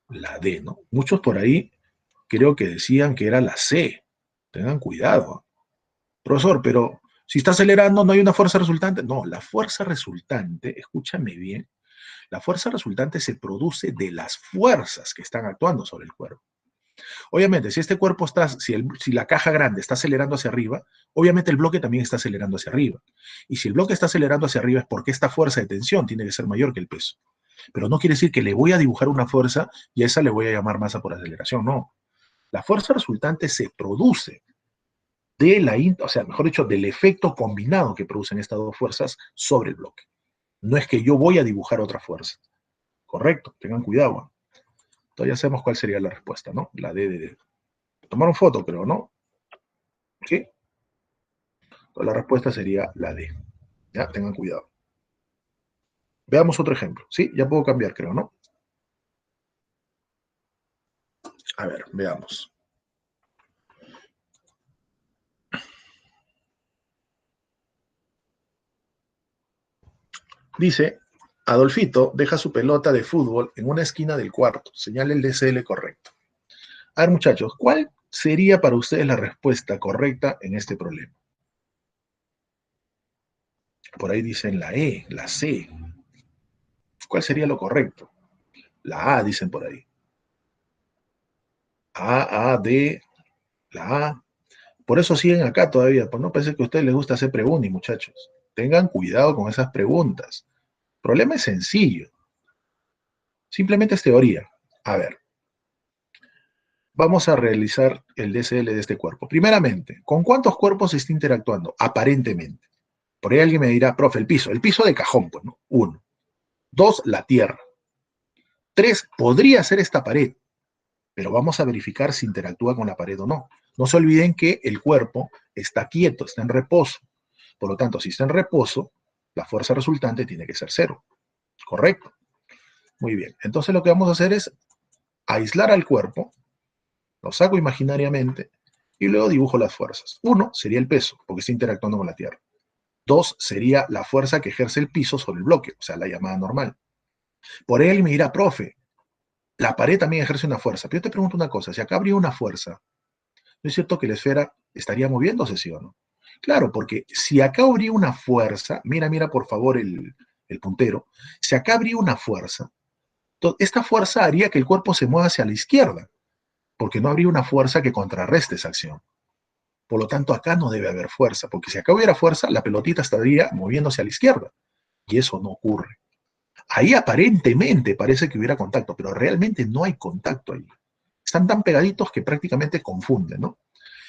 La D, ¿no? Muchos por ahí creo que decían que era la C. Tengan cuidado. Profesor, pero si está acelerando, ¿no hay una fuerza resultante? No, la fuerza resultante, escúchame bien, la fuerza resultante se produce de las fuerzas que están actuando sobre el cuerpo. Obviamente, si este cuerpo está, si la caja grande está acelerando hacia arriba, obviamente el bloque también está acelerando hacia arriba. Y si el bloque está acelerando hacia arriba es porque esta fuerza de tensión tiene que ser mayor que el peso. Pero no quiere decir que le voy a dibujar una fuerza y a esa le voy a llamar masa por aceleración, no. La fuerza resultante se produce de la, o sea, mejor dicho, del efecto combinado que producen estas dos fuerzas sobre el bloque. No es que yo voy a dibujar otra fuerza. Correcto, tengan cuidado. Entonces ya sabemos cuál sería la respuesta, ¿no? La D de D. Tomaron foto, creo, ¿no? ¿Sí? Entonces la respuesta sería la D. Ya, tengan cuidado. Veamos otro ejemplo. ¿Sí? Ya puedo cambiar, creo, ¿no? A ver, veamos. Dice, Adolfito deja su pelota de fútbol en una esquina del cuarto. Señala el DCL correcto. A ver, muchachos, ¿cuál sería para ustedes la respuesta correcta en este problema? Por ahí dicen la E, la C. ¿Cuál sería lo correcto? La A, dicen por ahí. A, D, la A. Por eso siguen acá todavía, pues no parece que a ustedes les gusta hacer preguntas, muchachos. Tengan cuidado con esas preguntas. El problema es sencillo. Simplemente es teoría. A ver, vamos a realizar el DCL de este cuerpo. Primeramente, ¿con cuántos cuerpos se está interactuando? Aparentemente. Por ahí alguien me dirá, profe, el piso de cajón, pues, ¿no? 1. 2, la tierra. 3, podría ser esta pared, pero vamos a verificar si interactúa con la pared o no. No se olviden que el cuerpo está quieto, está en reposo. Por lo tanto, si está en reposo, la fuerza resultante tiene que ser 0. ¿Correcto? Muy bien. Entonces lo que vamos a hacer es aislar al cuerpo, lo saco imaginariamente y luego dibujo las fuerzas. 1 sería el peso, porque está interactuando con la Tierra. 2 sería la fuerza que ejerce el piso sobre el bloque, o sea, la llamada normal. Por él me dirá, profe, la pared también ejerce una fuerza. Pero yo te pregunto una cosa, si acá habría una fuerza, ¿no es cierto que la esfera estaría moviéndose, sí o no? Claro, porque si acá habría una fuerza, mira por favor el puntero, si acá habría una fuerza, Entonces, esta fuerza haría que el cuerpo se mueva hacia la izquierda, porque no habría una fuerza que contrarreste esa acción. Por lo tanto, acá no debe haber fuerza, porque si acá hubiera fuerza, la pelotita estaría moviéndose a la izquierda, y eso no ocurre. Ahí aparentemente parece que hubiera contacto, pero realmente no hay contacto ahí. Están tan pegaditos que prácticamente confunden, ¿no?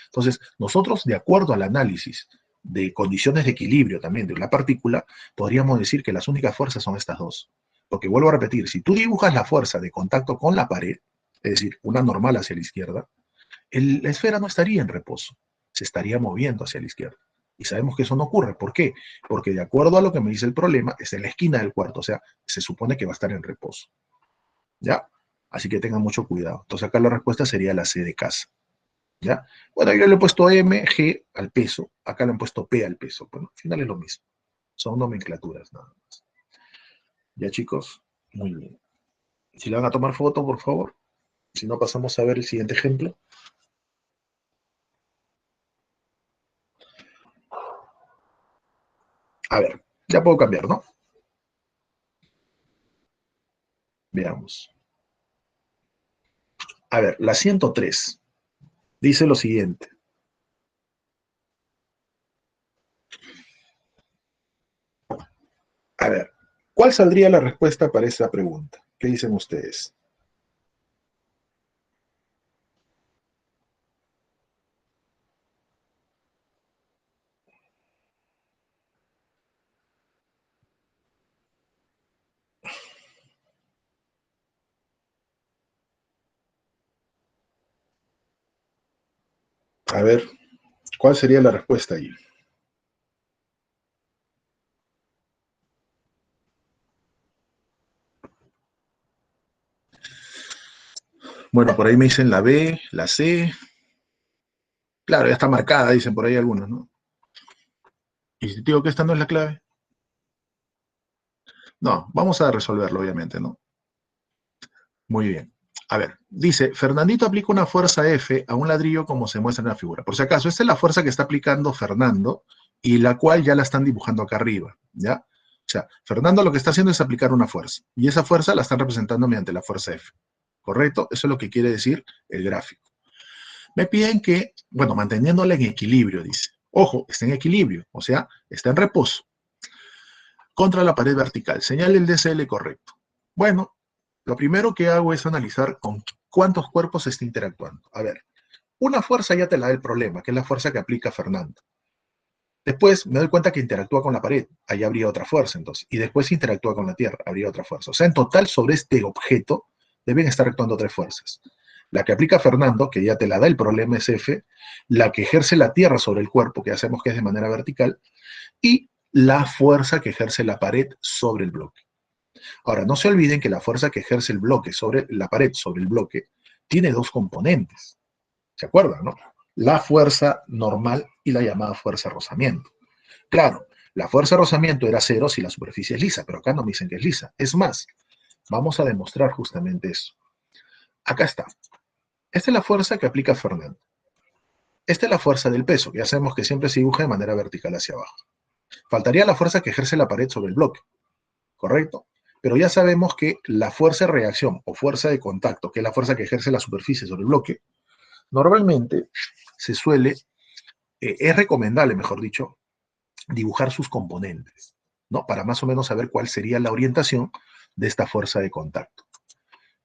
Entonces, nosotros, de acuerdo al análisis de condiciones de equilibrio también de la partícula, podríamos decir que las únicas fuerzas son estas dos. Porque vuelvo a repetir, si tú dibujas la fuerza de contacto con la pared, es decir, una normal hacia la izquierda, la esfera no estaría en reposo, se estaría moviendo hacia la izquierda. Y sabemos que eso no ocurre. ¿Por qué? Porque de acuerdo a lo que me dice el problema, es en la esquina del cuarto, o sea, se supone que va a estar en reposo. ¿Ya? Así que tengan mucho cuidado. Entonces acá la respuesta sería la C de casa. ¿Ya? Bueno, yo le he puesto M, G al peso, acá le han puesto P al peso. Bueno, al final es lo mismo. Son nomenclaturas nada más. ¿Ya, chicos? Muy bien. Si le van a tomar foto, por favor. Si no, pasamos a ver el siguiente ejemplo. A ver, ya puedo cambiar, ¿no? Veamos. A ver, la 103 dice lo siguiente. A ver, ¿cuál saldría la respuesta para esa pregunta? ¿Qué dicen ustedes? A ver, ¿cuál sería la respuesta ahí? Bueno, por ahí me dicen la B, la C. Claro, ya está marcada, dicen por ahí algunos, ¿no? Y si digo que esta no es la clave, no, vamos a resolverlo, obviamente, ¿no? Muy bien. A ver, dice, Fernandito aplica una fuerza F a un ladrillo como se muestra en la figura. Por si acaso, esta es la fuerza que está aplicando Fernando y la cual ya la están dibujando acá arriba, ¿ya? O sea, Fernando lo que está haciendo es aplicar una fuerza y esa fuerza la están representando mediante la fuerza F. ¿Correcto? Eso es lo que quiere decir el gráfico. Me piden que, bueno, manteniéndola en equilibrio, dice. Ojo, está en equilibrio, o sea, está en reposo. Contra la pared vertical. Señale el DCL correcto. Bueno, lo primero que hago es analizar con cuántos cuerpos se está interactuando. A ver, una fuerza ya te la da el problema, que es la fuerza que aplica Fernando. Después me doy cuenta que interactúa con la pared, ahí habría otra fuerza entonces. Y después interactúa con la Tierra, habría otra fuerza. O sea, en total sobre este objeto deben estar actuando tres fuerzas. La que aplica Fernando, que ya te la da el problema, es F, la que ejerce la Tierra sobre el cuerpo, que hacemos que es de manera vertical, y la fuerza que ejerce la pared sobre el bloque. Ahora, no se olviden que la fuerza que ejerce el bloque sobre la pared, sobre el bloque, tiene dos componentes. ¿Se acuerdan, no? La fuerza normal y la llamada fuerza de rozamiento. Claro, la fuerza de rozamiento era cero si la superficie es lisa, pero acá no me dicen que es lisa. Es más, vamos a demostrar justamente eso. Acá está. Esta es la fuerza que aplica Fernando. Esta es la fuerza del peso, que ya sabemos que siempre se dibuja de manera vertical hacia abajo. Faltaría la fuerza que ejerce la pared sobre el bloque, ¿correcto? Pero ya sabemos que la fuerza de reacción o fuerza de contacto, que es la fuerza que ejerce la superficie sobre el bloque, normalmente se suele, es recomendable, mejor dicho, dibujar sus componentes, ¿no? Para más o menos saber cuál sería la orientación de esta fuerza de contacto.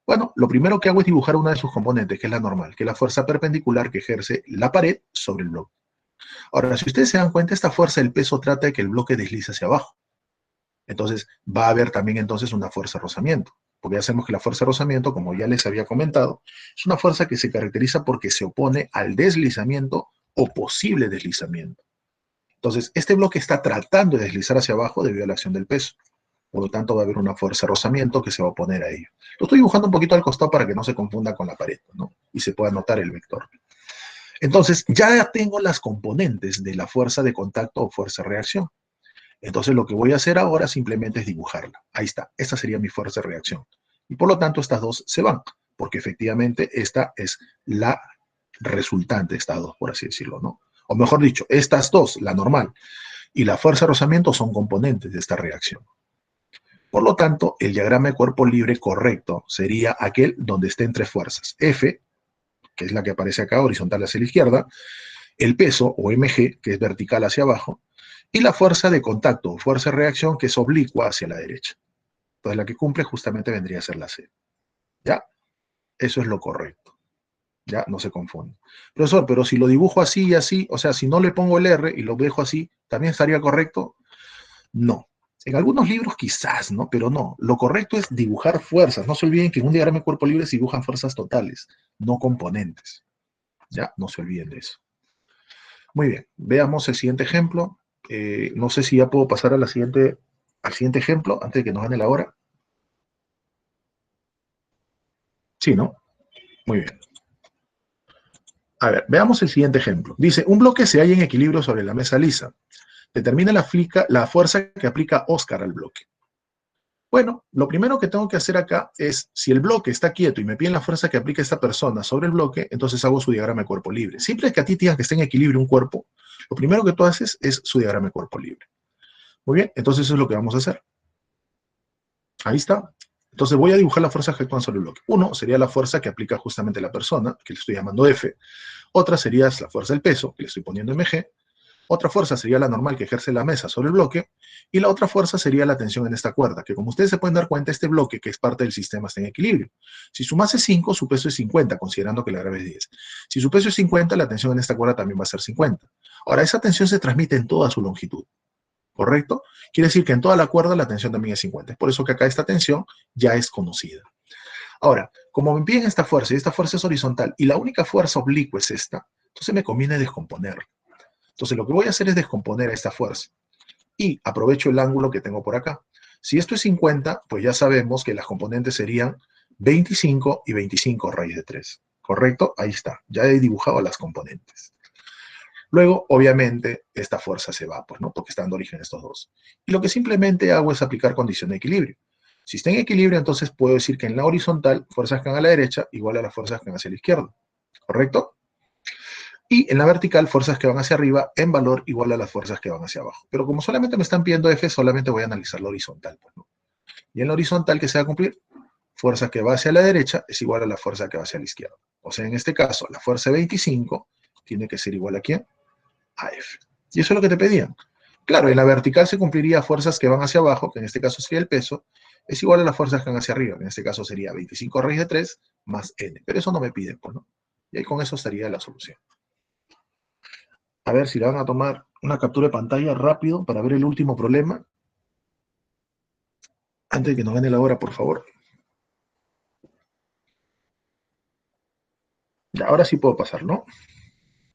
Bueno, lo primero que hago es dibujar una de sus componentes, que es la normal, que es la fuerza perpendicular que ejerce la pared sobre el bloque. Ahora, si ustedes se dan cuenta, esta fuerza del peso trata de que el bloque deslice hacia abajo. Entonces, va a haber también entonces una fuerza de rozamiento, porque ya sabemos que la fuerza de rozamiento, como ya les había comentado, es una fuerza que se caracteriza porque se opone al deslizamiento o posible deslizamiento. Entonces, este bloque está tratando de deslizar hacia abajo debido a la acción del peso. Por lo tanto, va a haber una fuerza de rozamiento que se va a oponer a ello. Lo estoy dibujando un poquito al costado para que no se confunda con la pared, ¿no? Y se pueda notar el vector. Entonces, ya tengo las componentes de la fuerza de contacto o fuerza de reacción. Entonces lo que voy a hacer ahora simplemente es dibujarla. Ahí está, esta sería mi fuerza de reacción. Y por lo tanto estas dos se van, porque efectivamente esta es la resultante de estas dos, por así decirlo, ¿no? O mejor dicho, estas dos, la normal y la fuerza de rozamiento, son componentes de esta reacción. Por lo tanto, el diagrama de cuerpo libre correcto sería aquel donde estén tres fuerzas. F, que es la que aparece acá, horizontal hacia la izquierda, el peso, o mg, que es vertical hacia abajo, y la fuerza de contacto, o fuerza de reacción, que es oblicua hacia la derecha. Entonces, la que cumple justamente vendría a ser la C. ¿Ya? Eso es lo correcto. ¿Ya? No se confunde. Profesor, pero si lo dibujo así y así, o sea, si no le pongo el R y lo dejo así, ¿también estaría correcto? No. En algunos libros quizás, ¿no? Pero no. Lo correcto es dibujar fuerzas. No se olviden que en un diagrama de cuerpo libre se dibujan fuerzas totales, no componentes. ¿Ya? No se olviden de eso. Muy bien. Veamos el siguiente ejemplo. No sé si ya puedo pasar a al siguiente ejemplo antes de que nos gane la hora. Sí, ¿no? Muy bien. A ver, veamos el siguiente ejemplo. Dice, un bloque se halla en equilibrio sobre la mesa lisa. Determina la fuerza que aplica Oscar al bloque. Bueno, lo primero que tengo que hacer acá es, si el bloque está quieto y me piden la fuerza que aplica esta persona sobre el bloque, entonces hago su diagrama de cuerpo libre. Siempre que a ti te digan que esté en equilibrio un cuerpo, lo primero que tú haces es su diagrama de cuerpo libre. Muy bien, entonces eso es lo que vamos a hacer. Ahí está. Entonces voy a dibujar las fuerzas que actúan sobre el bloque. Uno sería la fuerza que aplica justamente la persona, que le estoy llamando F. Otra sería la fuerza del peso, que le estoy poniendo mg. Otra fuerza sería la normal que ejerce la mesa sobre el bloque, y la otra fuerza sería la tensión en esta cuerda, que como ustedes se pueden dar cuenta, este bloque, que es parte del sistema, está en equilibrio. Si su masa es 5, su peso es 50, considerando que la gravedad es 10. Si su peso es 50, la tensión en esta cuerda también va a ser 50. Ahora, esa tensión se transmite en toda su longitud, ¿correcto? Quiere decir que en toda la cuerda la tensión también es 50. Es por eso que acá esta tensión ya es conocida. Ahora, como me piden esta fuerza, y esta fuerza es horizontal, y la única fuerza oblicua es esta, entonces me conviene descomponerla. Entonces lo que voy a hacer es descomponer a esta fuerza. Y aprovecho el ángulo que tengo por acá. Si esto es 50, pues ya sabemos que las componentes serían 25 y 25 raíz de 3. ¿Correcto? Ahí está. Ya he dibujado las componentes. Luego, obviamente, esta fuerza se va, pues, ¿no? Porque están de origen estos dos. Y lo que simplemente hago es aplicar condición de equilibrio. Si está en equilibrio, entonces puedo decir que en la horizontal, fuerzas que van a la derecha igual a las fuerzas que van hacia la izquierda. ¿Correcto? Y en la vertical, fuerzas que van hacia arriba en valor igual a las fuerzas que van hacia abajo. Pero como solamente me están pidiendo F, solamente voy a analizar la horizontal, pues, ¿no? Y en la horizontal, ¿qué se va a cumplir? Fuerza que va hacia la derecha es igual a la fuerza que va hacia la izquierda. O sea, en este caso, la fuerza 25 tiene que ser igual a ¿quién? A F. Y eso es lo que te pedían. Claro, en la vertical se cumpliría fuerzas que van hacia abajo, que en este caso sería el peso, es igual a las fuerzas que van hacia arriba, que en este caso sería 25 raíz de 3 más N. Pero eso no me piden, pues, ¿no? Y ahí con eso estaría la solución. A ver si le van a tomar una captura de pantalla rápido para ver el último problema. Antes de que nos gane la hora, por favor. Ya, ahora sí puedo pasar, ¿no?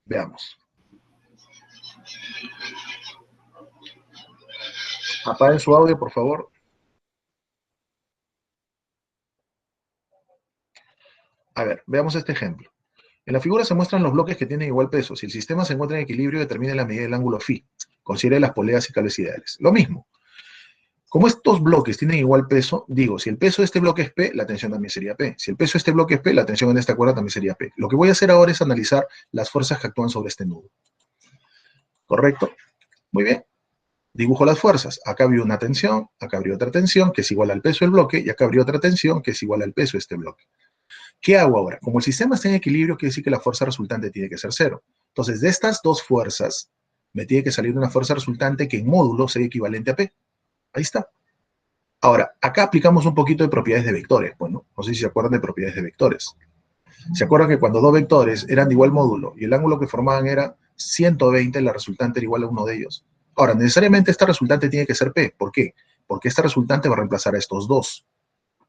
Veamos. Apaguen su audio, por favor. A ver, veamos este ejemplo. En la figura se muestran los bloques que tienen igual peso. Si el sistema se encuentra en equilibrio, determine la medida del ángulo φ. Considere las poleas y cables ideales. Lo mismo. Como estos bloques tienen igual peso, digo, si el peso de este bloque es P, la tensión también sería P. Si el peso de este bloque es P, la tensión en esta cuerda también sería P. Lo que voy a hacer ahora es analizar las fuerzas que actúan sobre este nudo. ¿Correcto? Muy bien. Dibujo las fuerzas. Acá habría una tensión, acá habría otra tensión, que es igual al peso del bloque, y acá habría otra tensión, que es igual al peso de este bloque. ¿Qué hago ahora? Como el sistema está en equilibrio, quiere decir que la fuerza resultante tiene que ser cero. Entonces, de estas dos fuerzas, me tiene que salir una fuerza resultante que en módulo sería equivalente a P. Ahí está. Ahora, acá aplicamos un poquito de propiedades de vectores. Bueno, no sé si se acuerdan de propiedades de vectores. ¿Se acuerdan que cuando dos vectores eran de igual módulo y el ángulo que formaban era 120, la resultante era igual a uno de ellos? Ahora, necesariamente esta resultante tiene que ser P. ¿Por qué? Porque esta resultante va a reemplazar a estos dos.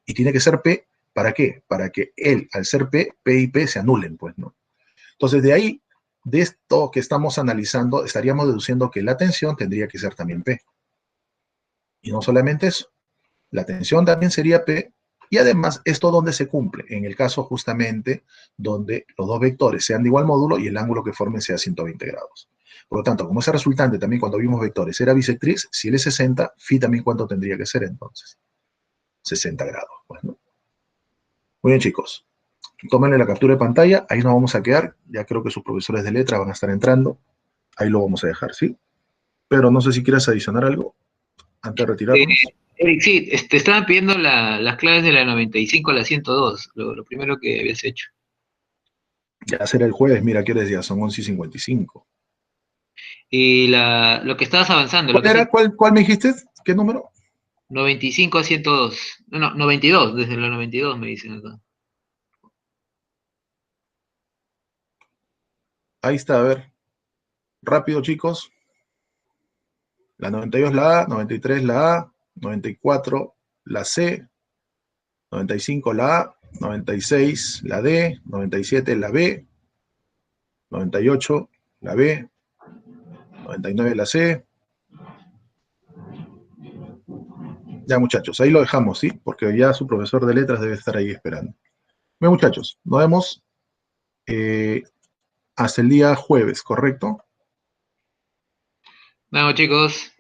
Y tiene que ser P, ¿para qué? Para que él, al ser P, P y P se anulen, pues, ¿no? Entonces, de ahí, de esto que estamos analizando, estaríamos deduciendo que la tensión tendría que ser también P. Y no solamente eso, la tensión también sería P, y además, ¿esto dónde se cumple? En el caso justamente donde los dos vectores sean de igual módulo y el ángulo que formen sea 120 grados. Por lo tanto, como ese resultante también cuando vimos vectores era bisectriz, si él es 60, phi también ¿cuánto tendría que ser entonces? 60 grados. Bueno. Muy bien, chicos. Tómenle la captura de pantalla, ahí nos vamos a quedar. Ya creo que sus profesores de letra van a estar entrando. Ahí lo vamos a dejar, ¿sí? Pero no sé si quieres adicionar algo antes de retirarnos. Eric, sí, te estaban pidiendo las claves de la 95 a la 102, lo primero que habías hecho. Ya será el jueves, mira, ¿qué hora ya? Son 11:55. Y lo que estabas avanzando, lo ¿Cuál que era? sí, ¿Cuál me dijiste? ¿Qué número? 95 a 102. No, no, 92, desde la 92 me dicen acá. Ahí está, a ver. Rápido, chicos. La 92 la A, 93 la A, 94 la C, 95 la A, 96 la D, 97 la B, 98 la B, 99 la C. Ya, muchachos, ahí lo dejamos, ¿sí? Porque ya su profesor de letras debe estar ahí esperando. Bien, muchachos, nos vemos eh, hasta el día jueves, ¿correcto? Vamos, chicos.